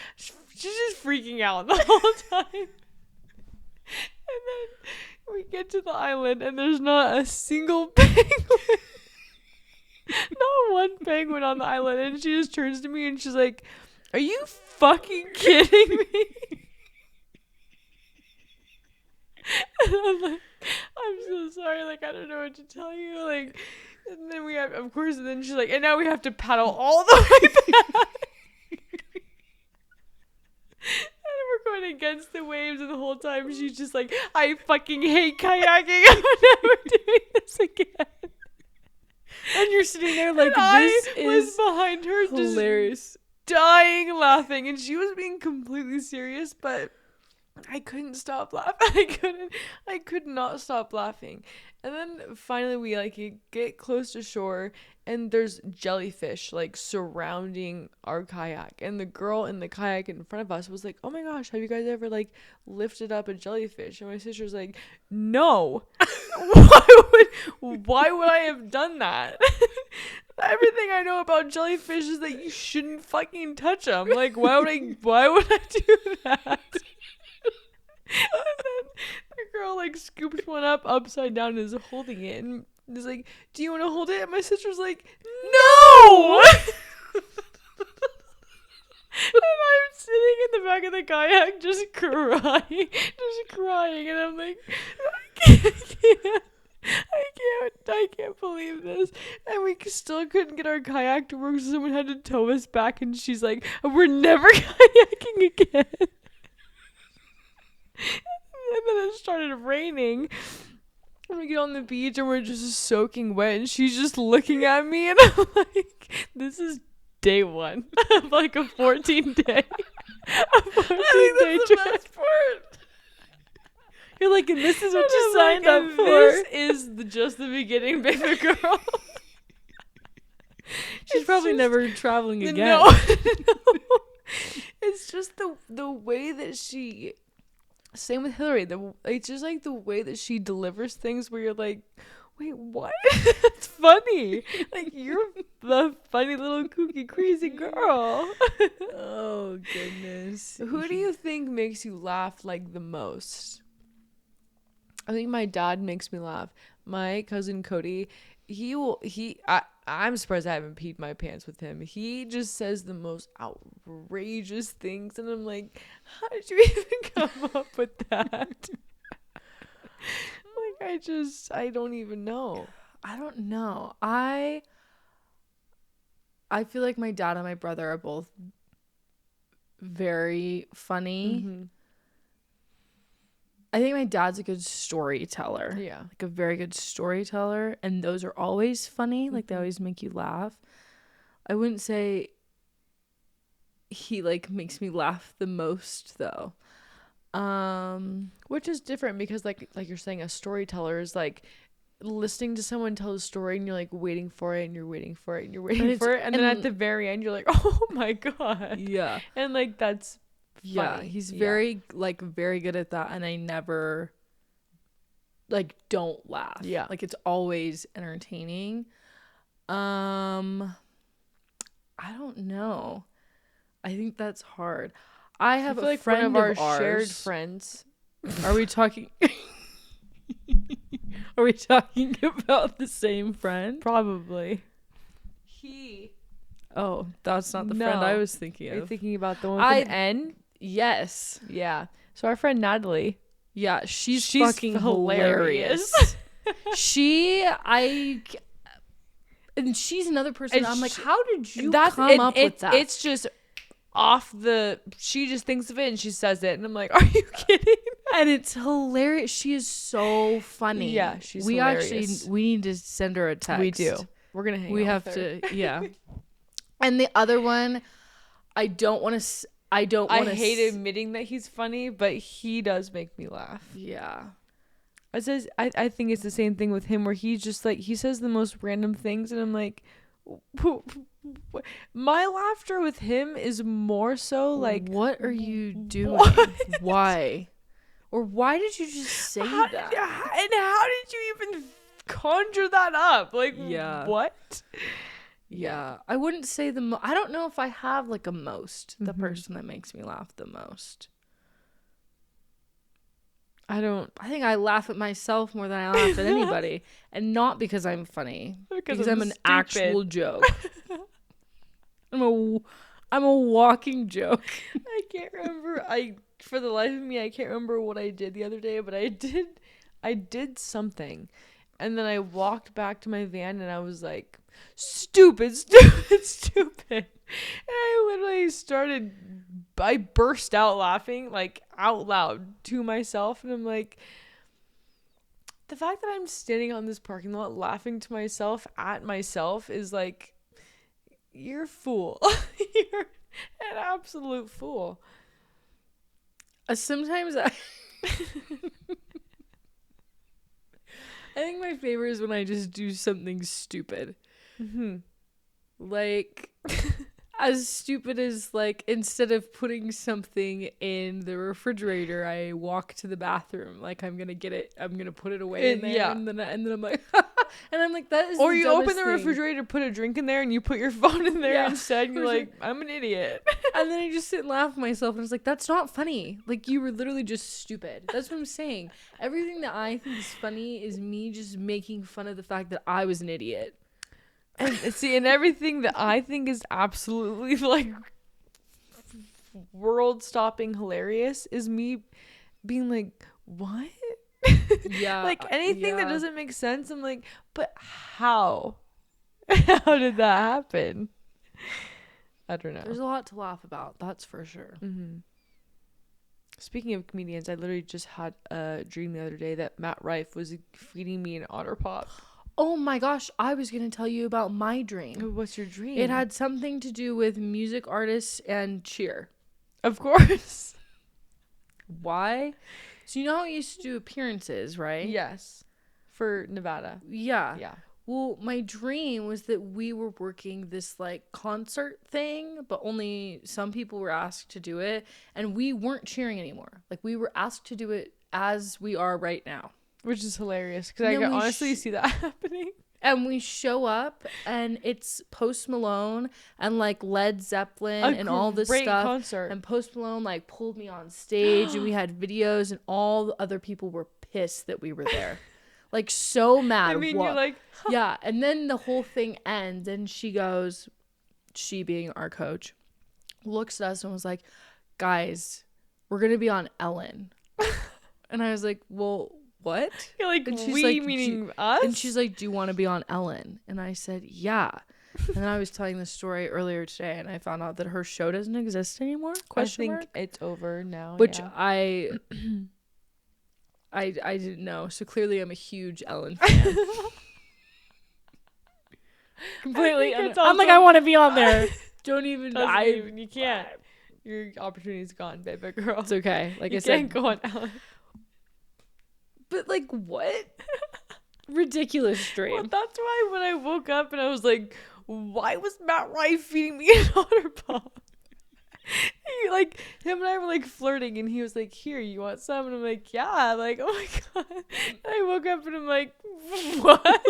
Speaker 1: freaking out the whole time. And then we get to the island and there's not a single penguin. Not one penguin on the island. And she just turns to me and she's like, are you fucking kidding me? And I'm like, I'm so sorry, like, I don't know what to tell you, like. And then we have, of course, and then she's like, and now we have to paddle all the way back. And we're going against the waves, and the whole time she's just like, I fucking hate kayaking. I'm never doing this again.
Speaker 2: And you're sitting there like,
Speaker 1: and
Speaker 2: this is
Speaker 1: behind her,
Speaker 2: hilarious,
Speaker 1: just dying laughing, and she was being completely serious, but I couldn't stop laughing. I could not stop laughing. And then finally we like get close to shore, and there's jellyfish like surrounding our kayak, and the girl in the kayak in front of us was like, oh my gosh, have you guys ever like lifted up a jellyfish? And my sister's like, no. why would I have done that? Everything I know about jellyfish is that you shouldn't fucking touch them. Like, why would I do that? And then the girl like scoops one up upside down and is holding it, and He's like, do you want to hold it? And my sister's like, no! And I'm sitting in the back of the kayak just crying. And I'm like, I can't believe this. And we still couldn't get our kayak to work, so someone had to tow us back. And she's like, we're never kayaking again. And then it started raining. And we get on the beach and we're just soaking wet. And she's just looking at me. And I'm like, this is day one of like a 14-day. I think that's the best part.
Speaker 2: You're like, and this is what
Speaker 1: And
Speaker 2: you
Speaker 1: I'm
Speaker 2: signed
Speaker 1: like,
Speaker 2: up
Speaker 1: and
Speaker 2: for.
Speaker 1: This is just the beginning, baby girl.
Speaker 2: She's probably never traveling again.
Speaker 1: No. It's just the way that she. Same with Hillary. It's just like the way that she delivers things, where you're like, wait, what? It's funny. Like, you're the funny little kooky crazy girl.
Speaker 2: Oh goodness.
Speaker 1: Who do you think makes you laugh like the most? I think my dad makes me laugh. My cousin Cody, I'm surprised I haven't peed my pants with him. He just says the most outrageous things, and I'm like, how did you even come up with that? Like, I don't even know.
Speaker 2: I don't know. I feel like my dad and my brother are both very funny.
Speaker 1: Mm-hmm.
Speaker 2: I think my dad's a good storyteller.
Speaker 1: Yeah.
Speaker 2: Like a very good storyteller. And those are always funny. Like they always make you laugh. I wouldn't say he like makes me laugh the most though.
Speaker 1: Which is different because like you're saying, a storyteller is like listening to someone tell a story and you're like waiting for it and you're waiting for it and you're waiting for it. And then at the very end you're like, oh my God.
Speaker 2: Yeah.
Speaker 1: And like that's
Speaker 2: yeah,
Speaker 1: funny.
Speaker 2: he's very very good at that, and I never like don't laugh.
Speaker 1: Yeah,
Speaker 2: like it's always entertaining. I don't know. I think that's hard. I have
Speaker 1: feel
Speaker 2: a
Speaker 1: like
Speaker 2: friend
Speaker 1: one of
Speaker 2: of
Speaker 1: our shared
Speaker 2: ours.
Speaker 1: friends.
Speaker 2: Are we talking? Are we talking about the same friend?
Speaker 1: Probably.
Speaker 2: Oh, that's not the friend I was thinking of.
Speaker 1: Are you thinking about the one with an N?
Speaker 2: Yes.
Speaker 1: Yeah. So our friend Natalie.
Speaker 2: Yeah, she's fucking hilarious. And she's another person.
Speaker 1: And
Speaker 2: I'm like, how did you come up with that?
Speaker 1: It's just she just thinks of it and she says it. And I'm like, are you kidding?
Speaker 2: And it's hilarious. She is so funny.
Speaker 1: Yeah, she's hilarious.
Speaker 2: We need to send her a text.
Speaker 1: We do. We're going to hang out with her.
Speaker 2: Yeah. And the other one, I hate
Speaker 1: admitting that he's funny, but he does make me laugh.
Speaker 2: Yeah.
Speaker 1: I think it's the same thing with him, where he's just like, he says the most random things and I'm like, my laughter with him is more so like,
Speaker 2: what are you doing? Why? Or why did you just say that?
Speaker 1: And how did you even conjure that up? Like,
Speaker 2: yeah.
Speaker 1: What?
Speaker 2: Yeah. I wouldn't say I don't know if I have like a most, the person that makes me laugh the most. I think I laugh at myself more than I laugh at anybody. And not because I'm funny. Because I'm an actual joke. I'm a walking joke.
Speaker 1: I can't remember. For the life of me, I can't remember what I did the other day, but I did something. And then I walked back to my van and I was like, stupid. And I burst out laughing, like out loud to myself. And I'm like, the fact that I'm standing on this parking lot laughing to myself at myself is like, you're a fool. You're an absolute fool.
Speaker 2: Sometimes I think my favorite is when I just do something stupid.
Speaker 1: Mm-hmm.
Speaker 2: Like, as stupid as, like, instead of putting something in the refrigerator, I walk to the bathroom. Like, I'm gonna put it away in there.
Speaker 1: Yeah.
Speaker 2: And then I'm like, And I'm like, that is
Speaker 1: Or
Speaker 2: the
Speaker 1: you
Speaker 2: dumbest
Speaker 1: open the
Speaker 2: thing.
Speaker 1: refrigerator, put a drink in there, and you put your phone in there instead. And you're like, I'm an idiot.
Speaker 2: And then I just sit and laugh at myself. And I was like, that's not funny. Like, you were literally just stupid. That's what I'm saying. Everything that I think is funny is me just making fun of the fact that I was an idiot.
Speaker 1: And see, and everything that I think is absolutely like world-stopping hilarious is me being like, what?
Speaker 2: Yeah.
Speaker 1: Like anything that doesn't make sense, I'm like, but how? How did that happen? I don't know.
Speaker 2: There's a lot to laugh about. That's for sure.
Speaker 1: Mm-hmm. Speaking of comedians, I literally just had a dream the other day that Matt Rife was feeding me an otter pop.
Speaker 2: Oh my gosh, I was going to tell you about my dream.
Speaker 1: What's your dream?
Speaker 2: It had something to do with music artists and cheer.
Speaker 1: Of course.
Speaker 2: Why? So you know how I used to do appearances, right?
Speaker 1: Yes. For Nevada.
Speaker 2: Yeah.
Speaker 1: Yeah.
Speaker 2: Well, my dream was that we were working this like concert thing, but only some people were asked to do it, and we weren't cheering anymore. Like, we were asked to do it as we are right now.
Speaker 1: Which is hilarious because I can honestly see that happening.
Speaker 2: And we show up and it's Post Malone and like Led Zeppelin and all this stuff.
Speaker 1: Concert.
Speaker 2: And Post Malone like pulled me on stage and we had videos and all the other people were pissed that we were there. Like, so mad.
Speaker 1: I mean, you're like, huh.
Speaker 2: Yeah. And then the whole thing ends and she goes, she being our coach, looks at us and was like, guys, we're going to be on Ellen. And I was like, well, what?
Speaker 1: You're like,
Speaker 2: and she's
Speaker 1: we
Speaker 2: like,
Speaker 1: meaning us?
Speaker 2: And she's like, do you want to be on Ellen? And I said, yeah. And then I was telling this story earlier today and I found out that her show doesn't exist anymore.
Speaker 1: I think it's over now.
Speaker 2: Which
Speaker 1: yeah.
Speaker 2: I didn't know. So clearly I'm a huge Ellen fan. Completely. I'm like, I want to be on there. Don't even.
Speaker 1: You can't. Your opportunity's gone, baby girl.
Speaker 2: It's okay. Like
Speaker 1: you
Speaker 2: I said,
Speaker 1: can't go on Ellen.
Speaker 2: But like, what? Ridiculous dream.
Speaker 1: Well, that's why when I woke up and I was like, why was Matt Rife feeding me an otter pop? Like, him and I were like flirting and he was like, here, you want some? And I'm like, yeah. Like, oh my god. And I woke up and I'm like, what?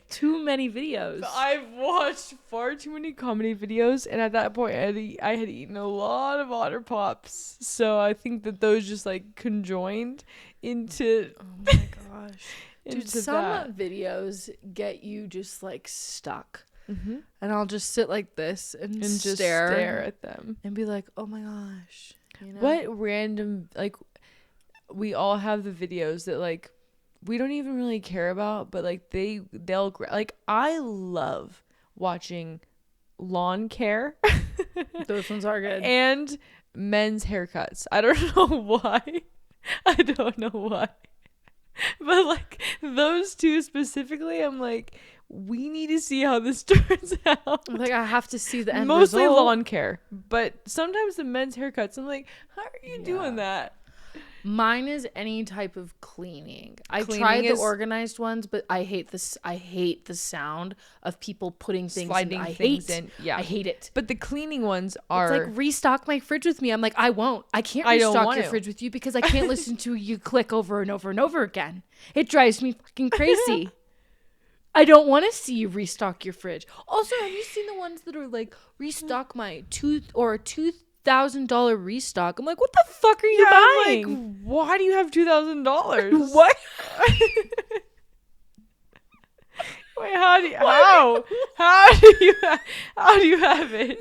Speaker 2: Too many videos.
Speaker 1: I've watched far too many comedy videos, and at that point, I had eaten a lot of otter pops. So I think that those just like conjoined into.
Speaker 2: Oh my gosh, dude!
Speaker 1: Some
Speaker 2: videos get you just like stuck,
Speaker 1: mm-hmm.
Speaker 2: and I'll just sit like this and just
Speaker 1: stare at them
Speaker 2: and be like, oh my gosh, you know?
Speaker 1: What random like? We all have the videos that like. We don't even really care about, but like they'll like I love watching lawn care.
Speaker 2: Those ones are good.
Speaker 1: And men's haircuts. I don't know why. I don't know why. But like those two specifically, I'm like, we need to see how this turns out.
Speaker 2: Like, I have to see the end
Speaker 1: Mostly
Speaker 2: result.
Speaker 1: lawn care, but sometimes the men's haircuts, I'm like, how are you doing that?
Speaker 2: Mine is any type of cleaning. I
Speaker 1: Cleaning
Speaker 2: tried the
Speaker 1: is-
Speaker 2: organized ones, but I hate this. I hate the sound of people putting things
Speaker 1: Sliding
Speaker 2: in. I
Speaker 1: things
Speaker 2: hate.
Speaker 1: in. Yeah.
Speaker 2: I hate it.
Speaker 1: But the cleaning ones are
Speaker 2: It's like, restock my fridge with me. I'm like, I won't. I can't
Speaker 1: I don't
Speaker 2: restock
Speaker 1: want
Speaker 2: your
Speaker 1: to.
Speaker 2: fridge with you because I can't listen to you click over and over and over again. It drives me fucking crazy. I don't want to see you restock your fridge. Also, have you seen the ones that are like, restock my $2,000 restock? I'm like, what the fuck are you buying?
Speaker 1: I'm like, why do you have $2,000?
Speaker 2: What?
Speaker 1: Wait, how do you have it?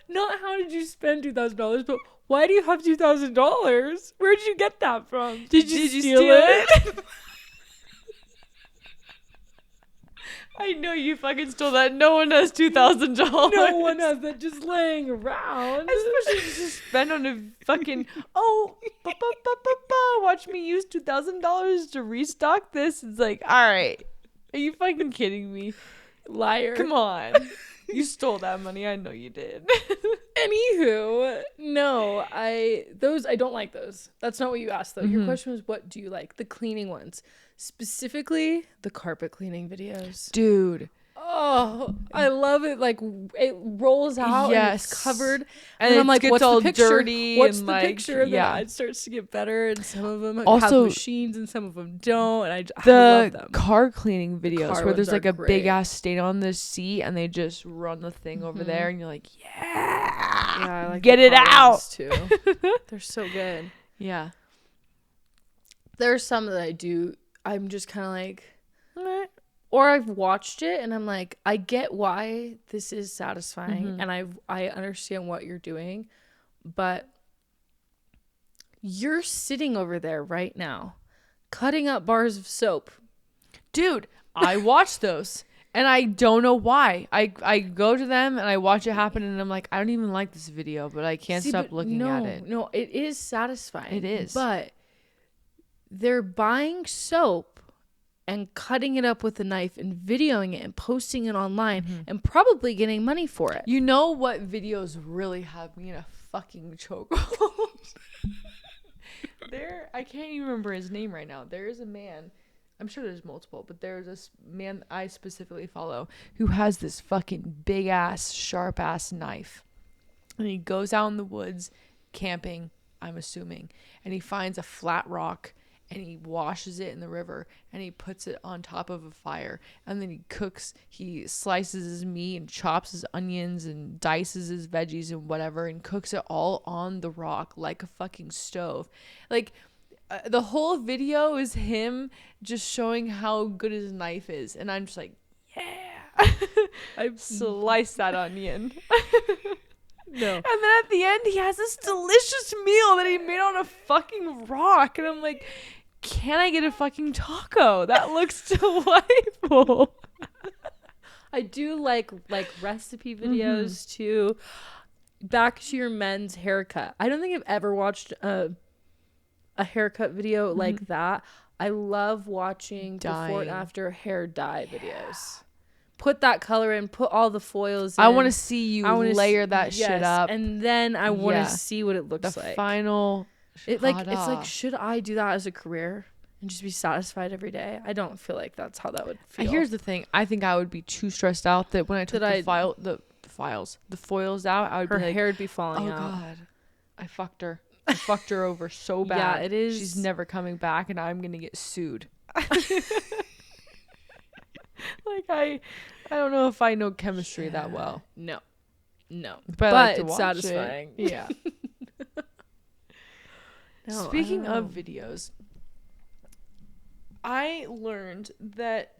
Speaker 2: Not how did you spend $2,000, but why do you have $2,000? Where did you get that from? Did you steal it?
Speaker 1: I know you fucking stole that. No one has $2,000.
Speaker 2: No one has that just laying around.
Speaker 1: Especially just spend on a fucking watch me use $2,000 to restock this. It's like, all right, are you fucking kidding me?
Speaker 2: Liar.
Speaker 1: Come on, you stole that money. I know you did.
Speaker 2: Anywho, no, I don't like those. That's not what you asked though. Your question was, what do you like? The cleaning ones, specifically the carpet cleaning videos.
Speaker 1: Dude,
Speaker 2: Oh, I love it. Like it rolls out and it's covered, and then I'm like,
Speaker 1: gets
Speaker 2: "What's
Speaker 1: all
Speaker 2: the picture?
Speaker 1: dirty
Speaker 2: What's
Speaker 1: and
Speaker 2: the
Speaker 1: like,
Speaker 2: picture?" And then
Speaker 1: yeah.
Speaker 2: it starts to get better, and some of them have
Speaker 1: Also,
Speaker 2: machines, and some of them don't. And I love
Speaker 1: the
Speaker 2: them.
Speaker 1: car cleaning videos
Speaker 2: Car
Speaker 1: where there's
Speaker 2: ones
Speaker 1: like
Speaker 2: are
Speaker 1: a big
Speaker 2: great.
Speaker 1: ass stain on the seat, and they just run the thing over there, and you're like, yeah,
Speaker 2: I like
Speaker 1: get
Speaker 2: the
Speaker 1: it
Speaker 2: car
Speaker 1: out
Speaker 2: ones too. They're so good.
Speaker 1: Yeah.
Speaker 2: There's some that I do. I'm just kind of like, or I've watched it and I'm like, I get why this is satisfying, and I understand what you're doing, but you're sitting over there right now, cutting up bars of soap.
Speaker 1: Dude, I watch those. And I don't know why. I go to them and I watch it happen and I'm like, I don't even like this video, but I can't stop looking at it.
Speaker 2: No, it is satisfying.
Speaker 1: It is.
Speaker 2: But they're buying soap and cutting it up with a knife and videoing it and posting it online and probably getting money for it.
Speaker 1: You know what videos really have me in a fucking chokehold? I can't even remember his name right now. There is a man, I'm sure there's multiple, but there's this man I specifically follow who has this fucking big ass, sharp ass knife. And he goes out in the woods camping, I'm assuming, and he finds a flat rock and he washes it in the river and he puts it on top of a fire, and then he slices his meat and chops his onions and dices his veggies and whatever and cooks it all on the rock like a fucking stove. Like, the whole video is him just showing how good his knife is, and I'm just like, yeah. I slice that onion.
Speaker 2: No.
Speaker 1: And then at the end, he has this delicious meal that he made on a fucking rock. And I'm like, can I get a fucking taco? That looks delightful.
Speaker 2: I do like recipe videos too. Back to your men's haircut. I don't think I've ever watched a haircut video like that. I love watching before and after hair dye videos. Put that color in, put all the foils in.
Speaker 1: I want to see you layer that shit up.
Speaker 2: And then I want to see what it looks like.
Speaker 1: The final
Speaker 2: it's like, should I do that as a career and just be satisfied every day? I don't feel like that's how that would feel.
Speaker 1: Here's the thing. I think I would be too stressed out that when I took the foils out, I would be like,
Speaker 2: her hair would be falling out.
Speaker 1: Oh God, I fucked her. I fucked her over so bad.
Speaker 2: Yeah, it is.
Speaker 1: She's never coming back, and I'm gonna get sued. Like, I don't know if I know chemistry that well.
Speaker 2: No.
Speaker 1: But I like to
Speaker 2: it's
Speaker 1: watch
Speaker 2: satisfying.
Speaker 1: It. Yeah.
Speaker 2: No,
Speaker 1: Speaking of videos, I learned that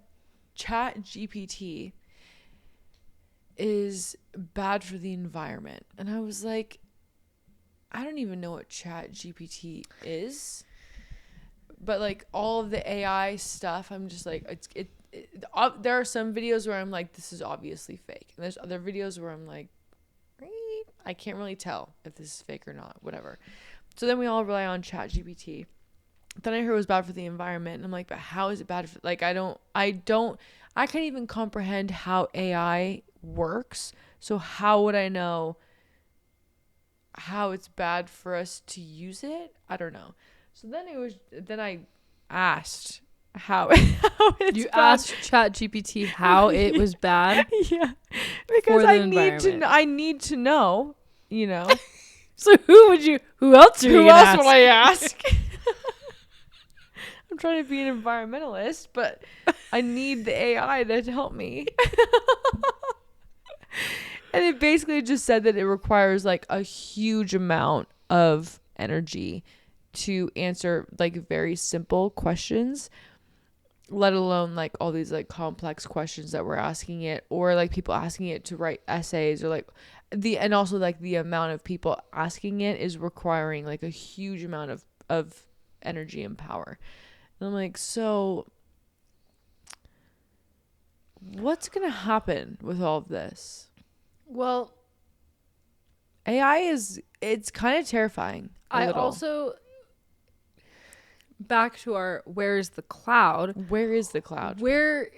Speaker 1: Chat GPT is bad for the environment. And I was like, I don't even know what Chat GPT is. But like all of the AI stuff, I'm just like, there are some videos where I'm like, this is obviously fake. And there's other videos where I'm like, I can't really tell if this is fake or not, whatever. So then we all rely on Chat GPT. Then I heard it was bad for the environment. And I'm like, but how is it bad for, like, I can't even comprehend how AI works. So how would I know how it's bad for us to use it? I don't know. So then I asked how it's
Speaker 2: you
Speaker 1: bad.
Speaker 2: asked ChatGPT how it was bad.
Speaker 1: Yeah, because I need to know, you know.
Speaker 2: So who else would
Speaker 1: I ask? I'm trying to be an environmentalist, but I need the AI to help me. And it basically just said that it requires like a huge amount of energy to answer like very simple questions, let alone like all these like complex questions that we're asking it, or like people asking it to write essays, or like and also like the amount of people asking it is requiring like a huge amount of energy and power. And I'm like, so what's gonna happen with all of this?
Speaker 2: Well,
Speaker 1: AI it's kind of terrifying.
Speaker 2: Also, back to our where's the cloud?
Speaker 1: Where is the cloud?
Speaker 2: Where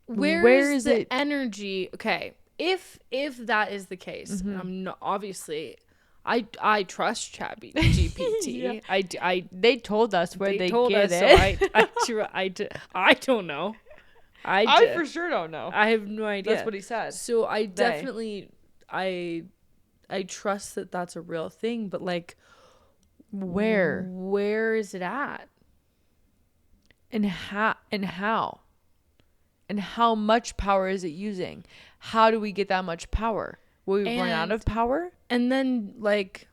Speaker 2: is the energy? Okay, if that is the case, I'm not, obviously I trust ChatGPT.
Speaker 1: Yeah. They told us where they
Speaker 2: told
Speaker 1: get
Speaker 2: us,
Speaker 1: it.
Speaker 2: so I don't know.
Speaker 1: I for sure don't know.
Speaker 2: I have no idea.
Speaker 1: That's what he said.
Speaker 2: So I definitely, I trust that that's a real thing, but like, where is it at?
Speaker 1: And how much power is it using? How do we get that much power? Will we run out of power?
Speaker 2: And then, like,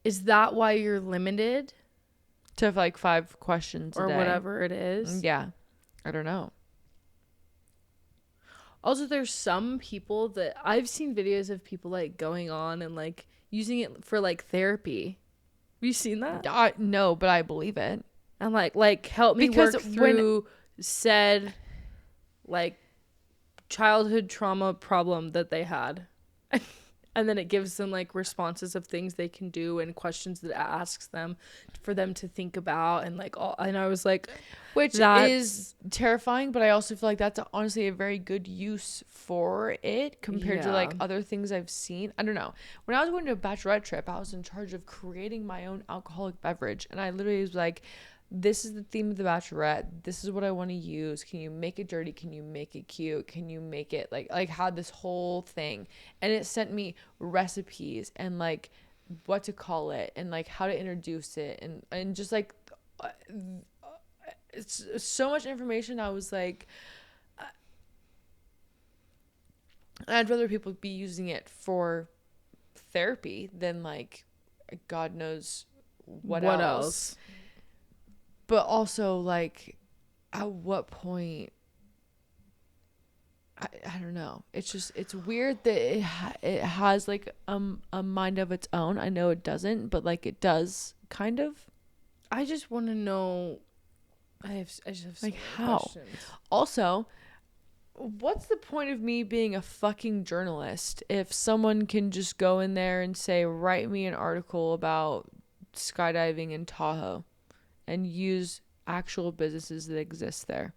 Speaker 2: is that why you're limited
Speaker 1: To have like 5 questions
Speaker 2: or
Speaker 1: a day?
Speaker 2: whatever it is?
Speaker 1: Yeah. I don't know.
Speaker 2: Also, there's some people that I've seen videos of people like going on and like using it for like therapy. Have you seen that?
Speaker 1: No, but I believe it.
Speaker 2: And like help me
Speaker 1: Because
Speaker 2: work through said like childhood trauma problem that they had. And then it gives them like responses of things they can do and questions that it asks them for them to think about and like all. And I was like,
Speaker 1: which is terrifying, but I also feel like that's honestly a very good use for it compared to like other things I've seen. I don't know. When I was going to a bachelorette trip, I was in charge of creating my own alcoholic beverage, and I literally was like, this is the theme of the bachelorette, this is what I want to use, can you make it dirty, can you make it cute, can you make it like had this whole thing, and it sent me recipes and like what to call it and like how to introduce it and just like it's so much information. I was like, I'd rather people be using it for therapy than like God knows what else. But also, like, at what point? I don't know. It's just, it's weird that it has like a mind of its own. I know it doesn't, but like it does kind of.
Speaker 2: I just want to know. I just have so
Speaker 1: like
Speaker 2: many
Speaker 1: how.
Speaker 2: questions.
Speaker 1: Also, what's the point of me being a fucking journalist if someone can just go in there and say, write me an article about skydiving in Tahoe, and use actual businesses that exist there,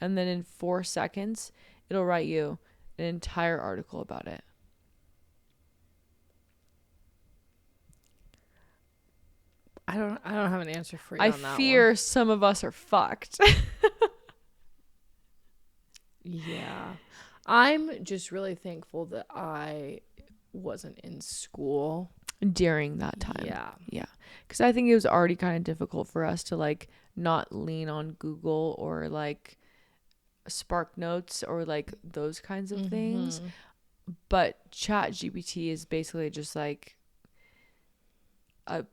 Speaker 1: and then in 4 seconds it'll write you an entire article about it.
Speaker 2: I don't have an answer for you
Speaker 1: I
Speaker 2: on that
Speaker 1: fear
Speaker 2: one.
Speaker 1: some of us are fucked.
Speaker 2: Yeah. I'm just really thankful that I wasn't in school
Speaker 1: during that time.
Speaker 2: Yeah.
Speaker 1: Because I think it was already kind of difficult for us to like not lean on Google or like Spark Notes or like those kinds of things. But Chat GPT is basically just like a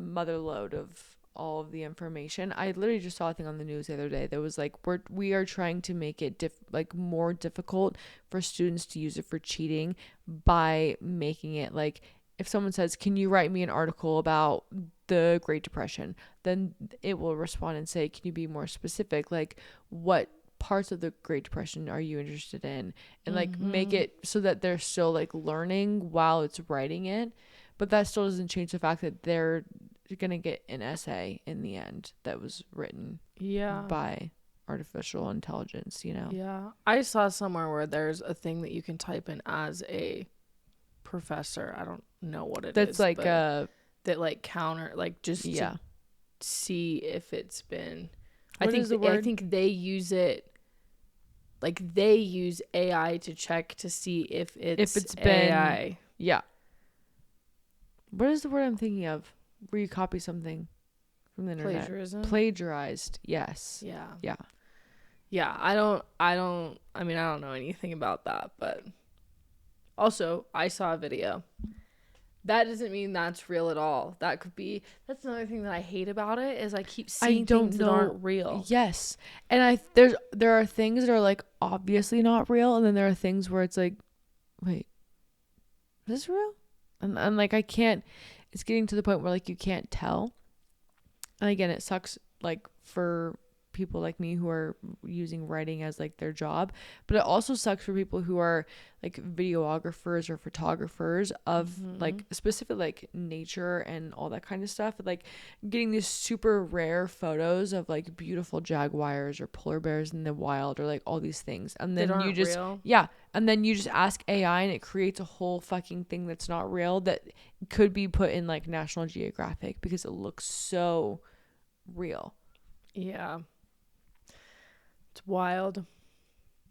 Speaker 1: mother load of all of the information. I literally just saw a thing on the news the other day that was like, we are trying to make it more difficult for students to use it for cheating by making it like, if someone says, can you write me an article about the Great Depression, then it will respond and say, can you be more specific? Like, what parts of the Great Depression are you interested in? And like make it so that they're still like learning while it's writing it. But that still doesn't change the fact that they're going to get an essay in the end that was written by artificial intelligence, you know?
Speaker 2: Yeah. I saw somewhere where there's a thing that you can type in as a professor. I don't know what it
Speaker 1: That's
Speaker 2: is.
Speaker 1: like
Speaker 2: that like counter, like just
Speaker 1: to
Speaker 2: see if it's been.
Speaker 1: I
Speaker 2: think they use it. Like they use AI to check to see if it's been AI.
Speaker 1: Yeah. What is the word I'm thinking of? Where you copy something from the internet.
Speaker 2: Plagiarism.
Speaker 1: Plagiarized. Yes.
Speaker 2: Yeah. I don't know anything about that, but also I saw a video. That doesn't mean that's real at all. That's another thing that I hate about it is I keep seeing things that aren't real.
Speaker 1: Yes. And there are things that are like obviously not real, and then there are things where it's like, wait, is this real? And like it's getting to the point where like you can't tell. And again, it sucks like for people like me who are using writing as like their job, but it also sucks for people who are like videographers or photographers of like specific like nature and all that kind of stuff, like getting these super rare photos of like beautiful jaguars or polar bears in the wild or like all these things, and then you just
Speaker 2: real.
Speaker 1: And then you just ask AI and it creates a whole fucking thing that's not real that could be put in like National Geographic because it looks so real.
Speaker 2: Yeah. It's wild.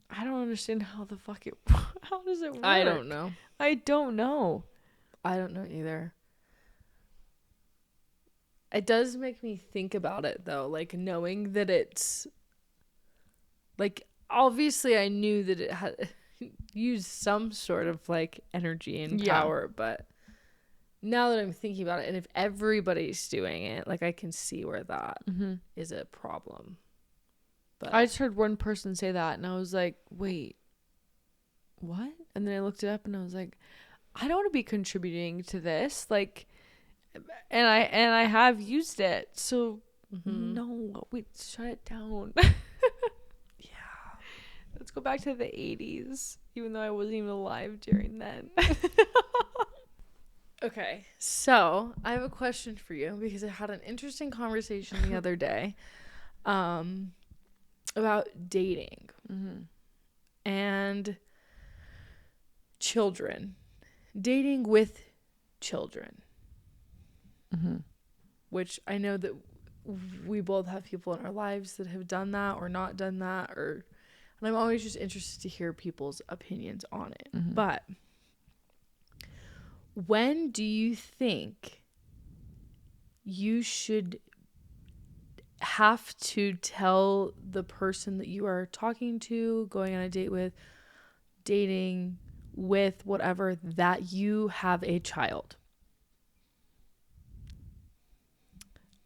Speaker 1: I don't understand how the fuck it how does it work?
Speaker 2: I don't know.
Speaker 1: I don't know.
Speaker 2: I don't know either. It does make me think about it though, like knowing that it's like obviously I knew that it had used some sort of like energy and power, but now that I'm thinking about it, and if everybody's doing it, like I can see where that is a problem. But
Speaker 1: I just heard one person say that and I was like, wait, what? And then I looked it up and I was like, I don't want to be contributing to this. Like, and I have used it. So no, wait, shut it down.
Speaker 2: yeah.
Speaker 1: Let's go back to the 80s, even though I wasn't even alive during then.
Speaker 2: Okay, so I have a question for you because I had an interesting conversation the other day about dating and children. Dating with children. Which I know that we both have people in our lives that have done that or not done that, and I'm always just interested to hear people's opinions on it. But when do you think you should have to tell the person that you are talking to, going on a date with, dating with, whatever, that you have a child?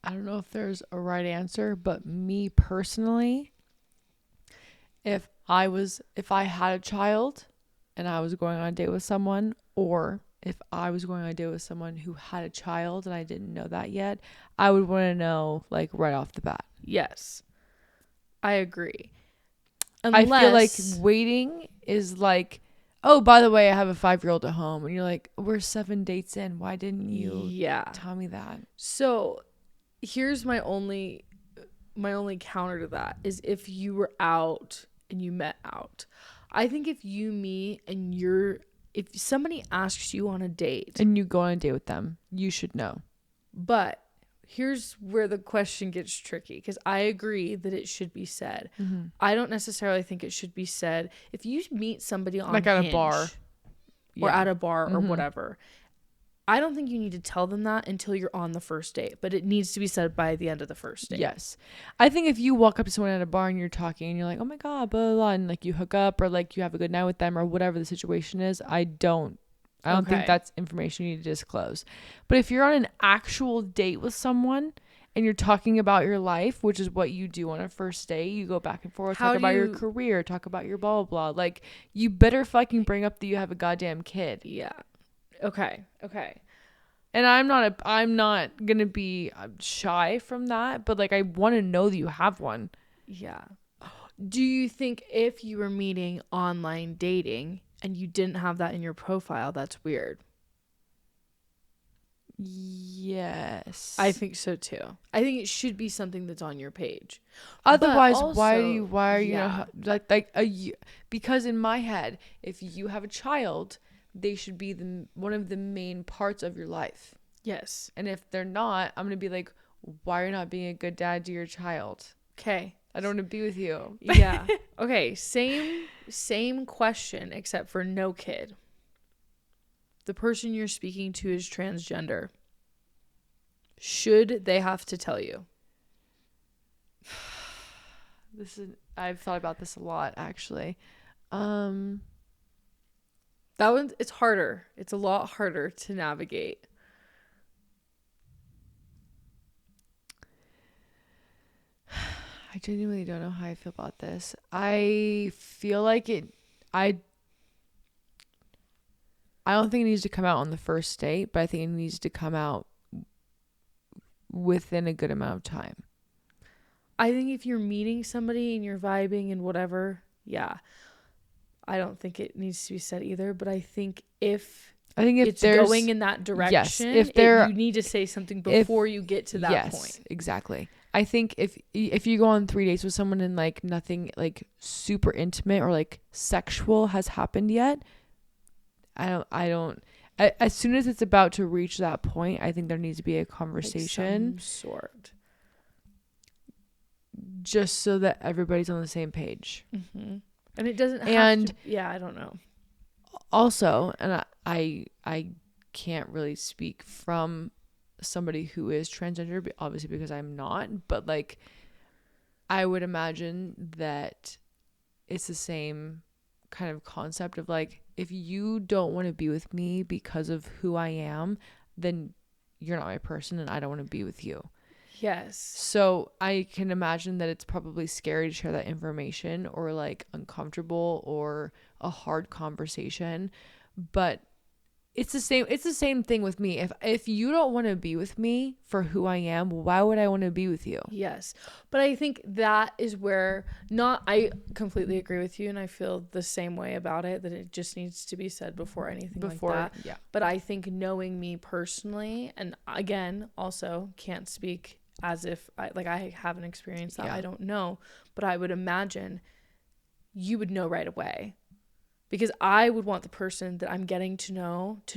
Speaker 1: I don't know if there's a right answer, but me personally, if I had a child and I was going on a date with someone, or if I was going on a date with someone who had a child and I didn't know that yet, I would want to know like right off the bat.
Speaker 2: Yes, I agree.
Speaker 1: I feel like waiting is like, oh, by the way, I have a 5-year-old at home, and you're like, we're 7 dates in. Why didn't you tell me that?
Speaker 2: So here's my only counter to that is if you were out and you met out. I think if you meet and if somebody asks you on a date
Speaker 1: and you go on a date with them, you should know.
Speaker 2: But here's where the question gets tricky, because I agree that it should be said. I don't necessarily think it should be said if you meet somebody on
Speaker 1: like at a bar
Speaker 2: or at a bar or whatever. I don't think you need to tell them that until you're on the first date, but it needs to be said by the end of the first date.
Speaker 1: Yes. I think if you walk up to someone at a bar and you're talking and you're like, oh my God, blah, blah, blah, and like you hook up or like you have a good night with them or whatever the situation is, I don't think that's information you need to disclose. But if you're on an actual date with someone and you're talking about your life, which is what you do on a first date, you go back and forth, talk about your career, talk about your blah, blah, blah. Like, you better fucking bring up that you have a goddamn kid.
Speaker 2: Yeah. Okay.
Speaker 1: And I'm not gonna be shy from that, but like I want to know that you have one.
Speaker 2: Yeah. Do you think if you were meeting online dating and you didn't have that in your profile, that's weird?
Speaker 1: Yes.
Speaker 2: I think so too. I think it should be something that's on your page.
Speaker 1: Otherwise, also, why are you because in my head, if you have a child, they should be one of the main parts of your life.
Speaker 2: Yes.
Speaker 1: And if they're not, I'm going to be like, why are you not being a good dad to your child?
Speaker 2: Okay.
Speaker 1: I don't want to be with you.
Speaker 2: Yeah. Okay. Same question, except for no kid. The person you're speaking to is transgender. Should they have to tell you?
Speaker 1: I've thought about this a lot, actually.
Speaker 2: That one, it's harder. It's a lot harder to navigate.
Speaker 1: I genuinely don't know how I feel about this. I feel like I don't think it needs to come out on the first date, but I think it needs to come out within a good amount of time.
Speaker 2: I think if you're meeting somebody and you're vibing and whatever, yeah. I don't think it needs to be said either, but I think if it's going in that direction,
Speaker 1: yes,
Speaker 2: you need to say something before you get to that point.
Speaker 1: Yes, exactly. I think if you go on 3 dates with someone and like nothing like super intimate or like sexual has happened yet, as soon as it's about to reach that point, I think there needs to be a conversation.
Speaker 2: Like some sort.
Speaker 1: just so that everybody's on the same page.
Speaker 2: Mm-hmm. And it doesn't have
Speaker 1: And
Speaker 2: to, yeah, I don't know.
Speaker 1: also, and I can't really speak from somebody who is transgender, obviously, because I'm not, but like I would imagine that it's the same kind of concept of like, if you don't want to be with me because of who I am, then you're not my person and I don't want to be with you.
Speaker 2: Yes.
Speaker 1: So I can imagine that it's probably scary to share that information, or like uncomfortable or a hard conversation. But it's the same thing with me. If you don't want to be with me for who I am, why would I want to be with you?
Speaker 2: Yes. But I think that is where I completely agree with you, and I feel the same way about it, that it just needs to be said before anything like that.
Speaker 1: Yeah.
Speaker 2: But I think knowing me personally, and again, also can't speak as if I haven't experienced that.
Speaker 1: Yeah.
Speaker 2: I don't know, but I would imagine you would know right away, because I would want the person that I'm getting to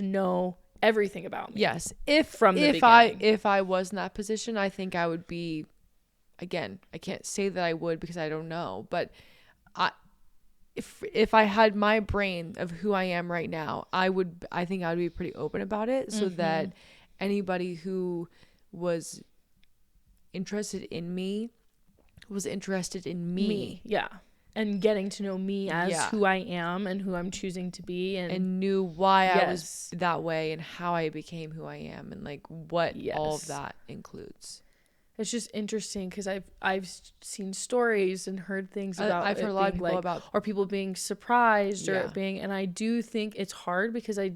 Speaker 2: know everything about me.
Speaker 1: Yes. If I was in that position, I think I would be, again, I can't say that I would because I don't know, but if I had my brain of who I am right now, I think I would be pretty open about it, so that anybody who was interested in me was interested in me.
Speaker 2: Yeah. And getting to know me as who I am and who I'm choosing to be, and
Speaker 1: knew why I was that way and how I became who I am, and like what all of that includes.
Speaker 2: It's just interesting because I've seen stories and heard things about
Speaker 1: I've heard a lot of people about,
Speaker 2: or people being surprised or it being, and I do think it's hard because I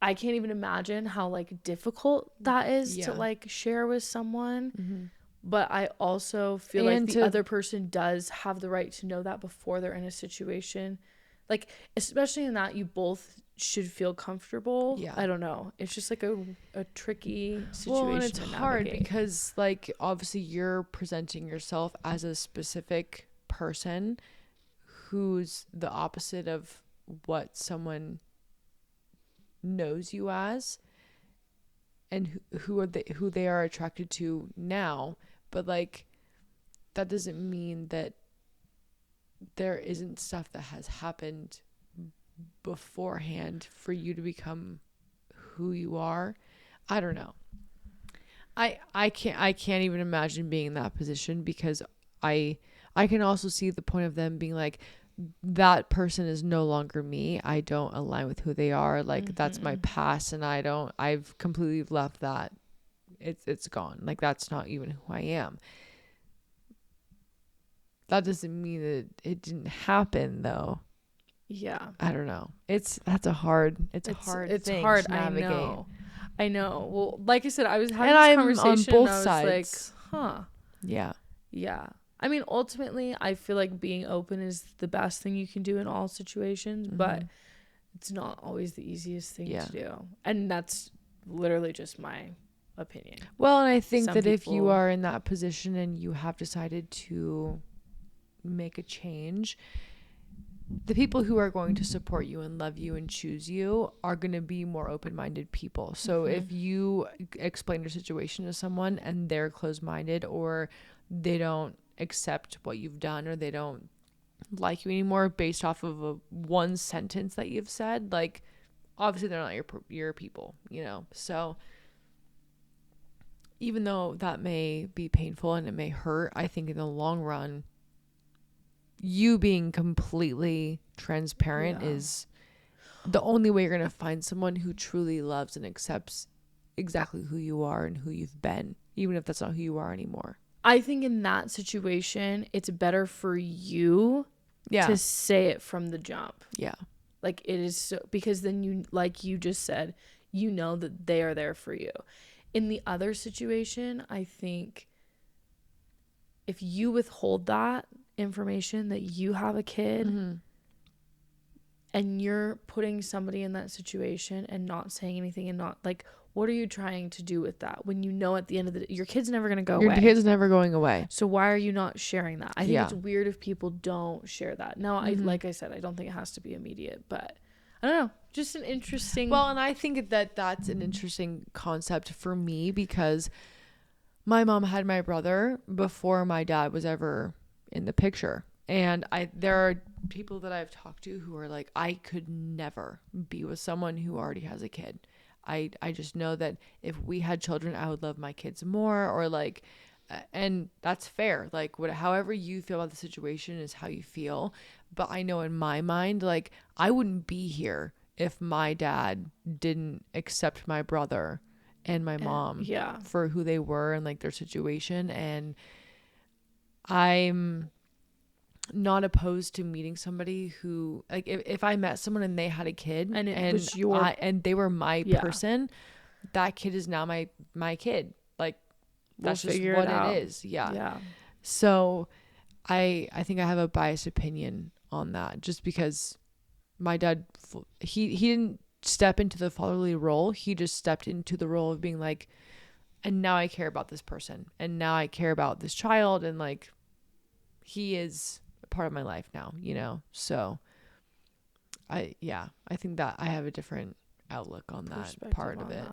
Speaker 2: can't even imagine how like difficult that is to like share with someone.
Speaker 1: Mm-hmm.
Speaker 2: But I also feel like the other person does have the right to know that before they're in a situation. Like, especially in that you both should feel comfortable.
Speaker 1: Yeah.
Speaker 2: I don't know. It's just like a tricky situation.
Speaker 1: Well, and it's hard because like obviously you're presenting yourself as a specific person who's the opposite of what someone knows you as, and who they are attracted to now. But like that doesn't mean that there isn't stuff that has happened beforehand for you to become who you are. I don't know. I can't even imagine being in that position, because I can also see the point of them being like, that person is no longer me. I don't align with who they are. Like that's my past, and I've completely left that. It's gone. Like that's not even who I am. That doesn't mean that it didn't happen though.
Speaker 2: Yeah.
Speaker 1: I don't know. It's a hard thing to navigate.
Speaker 2: I know. Well, like I said, I was having this conversation
Speaker 1: on both
Speaker 2: and I was
Speaker 1: sides.
Speaker 2: like, huh.
Speaker 1: Yeah.
Speaker 2: Yeah. I mean, ultimately, I feel like being open is the best thing you can do in all situations, but it's not always the easiest thing to do. And that's literally just my opinion.
Speaker 1: Well, and I think that if you are in that position and you have decided to make a change, the people who are going to support you and love you and choose you are going to be more open-minded people. So if you explain your situation to someone and they're closed-minded, or they don't accept what you've done, or they don't like you anymore based off of one sentence that you've said, like obviously they're not your people, you know. So even though that may be painful and it may hurt, I think in the long run, you being completely transparent is the only way you're going to find someone who truly loves and accepts exactly who you are and who you've been, even if that's not who you are anymore.
Speaker 2: I think in that situation, it's better for you to say it from the jump.
Speaker 1: Yeah.
Speaker 2: Like it is so, because then you, like you just said, you know that they are there for you. In the other situation, I think if you withhold that information that you have a kid and you're putting somebody in that situation and not saying anything, and not like, what are you trying to do with that when you know at the end of the day your kid's never going to go away?
Speaker 1: Your kid's never going away.
Speaker 2: So why are you not sharing that? I think it's weird if people don't share that. Now, like I said, I don't think it has to be immediate, but I don't know. Just an interesting.
Speaker 1: Well, and I think that that's an interesting concept for me, because my mom had my brother before my dad was ever in the picture. And there are people that I've talked to who are like, I could never be with someone who already has a kid. I just know that if we had children, I would love my kids more, or like, and that's fair. Like, however you feel about the situation is how you feel. But I know in my mind, like, I wouldn't be here if my dad didn't accept my brother and my mom for who they were and like their situation. And I'm not opposed to meeting somebody who, like, if I met someone and they had a kid and they were my person, that kid is now my kid. Like, that's just what it is. Yeah. So I think I have a biased opinion on that, just because my dad, he didn't step into the fatherly role. He just stepped into the role of being like, and now I care about this person, and now I care about this child, and like, he is a part of my life now, you know? So I think that I have a different outlook on that part of it.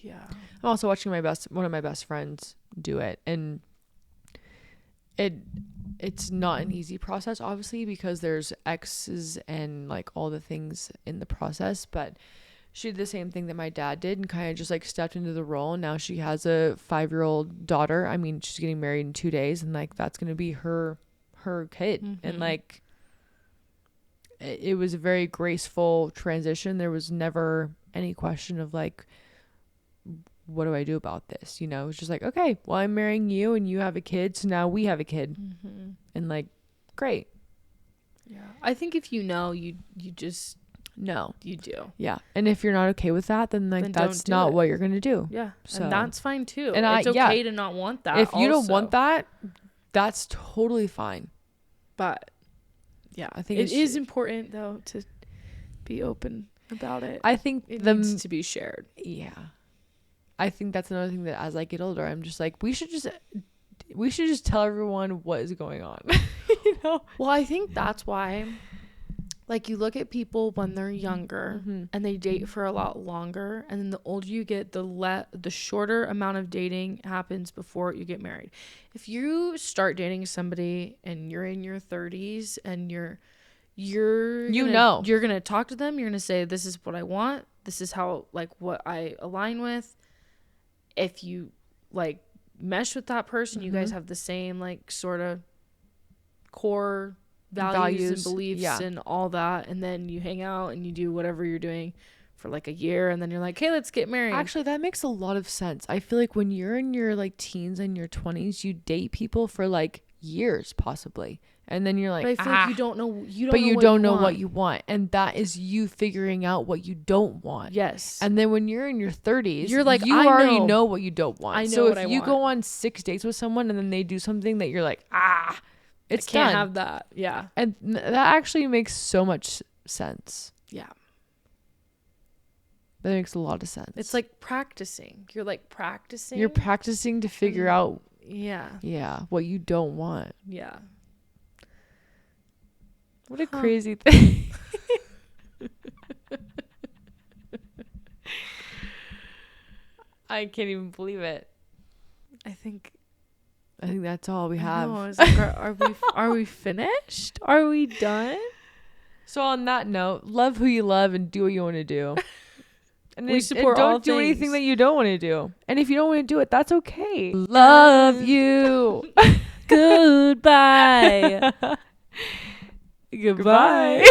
Speaker 2: Yeah.
Speaker 1: I'm also watching one of my best friends do it, and it's not an easy process, obviously, because there's exes and like all the things in the process, but she did the same thing that my dad did and kind of just like stepped into the role. And now she has a 5-year-old daughter. I mean, she's getting married in 2 days, and like, that's going to be her kid. Mm-hmm. And like, it was a very graceful transition. There was never any question of like, what do I do about this? You know, it's just like, okay, well, I'm marrying you and you have a kid, so now we have a kid. Mm-hmm. And like, great.
Speaker 2: Yeah. I think if you know, you just
Speaker 1: know.
Speaker 2: You do.
Speaker 1: Yeah. And if you're not okay with that, then like, that's not what you're going to do.
Speaker 2: Yeah. So, and that's fine too.
Speaker 1: And
Speaker 2: it's okay to not want that.
Speaker 1: If you don't want that, that's totally fine.
Speaker 2: But yeah, I think it is important though to be open about it.
Speaker 1: I think
Speaker 2: it needs to be shared.
Speaker 1: Yeah. I think that's another thing that as I get older, I'm just like, we should just tell everyone what is going on. You know?
Speaker 2: Well, I think that's why, like, you look at people when they're younger, mm-hmm. and they date for a lot longer, and then the older you get, the shorter amount of dating happens before you get married. If you start dating somebody and you're in your 30s and you're gonna talk to them, you're gonna say, this is what I want, this is how, like, what I align with. If you like mesh with that person, mm-hmm. you guys have the same like sort of core values and beliefs and all that, and then you hang out and you do whatever you're doing for like a year, and then you're like, hey, let's get married.
Speaker 1: Actually, that makes a lot of sense. I feel like when you're in your like teens and your 20s, you date people for like years possibly, and then you're like,
Speaker 2: but I feel like you don't know
Speaker 1: what you want, and that is you figuring out what you don't want.
Speaker 2: Yes.
Speaker 1: And then when you're in your 30s,
Speaker 2: you're like,
Speaker 1: you already know what you don't want.
Speaker 2: I know.
Speaker 1: So
Speaker 2: if
Speaker 1: you go on 6 dates with someone and then they do something that you're like, it's
Speaker 2: I can't
Speaker 1: done.
Speaker 2: have that. Yeah.
Speaker 1: And that actually makes so much sense.
Speaker 2: Yeah.
Speaker 1: That makes a lot of sense.
Speaker 2: It's like practicing. You're like practicing.
Speaker 1: You're practicing to figure out.
Speaker 2: Yeah.
Speaker 1: Yeah. What you don't want.
Speaker 2: Yeah.
Speaker 1: What a crazy thing. I can't even believe it.
Speaker 2: I think
Speaker 1: that's all we have.
Speaker 2: I was like, are we finished? Are we done?
Speaker 1: So on that note, love who you love and do what you want to do. And
Speaker 2: we support
Speaker 1: and
Speaker 2: all
Speaker 1: don't do
Speaker 2: things.
Speaker 1: anything that you don't want to do. And if you don't want to do it, that's okay. Love you.
Speaker 2: Goodbye.
Speaker 1: Goodbye.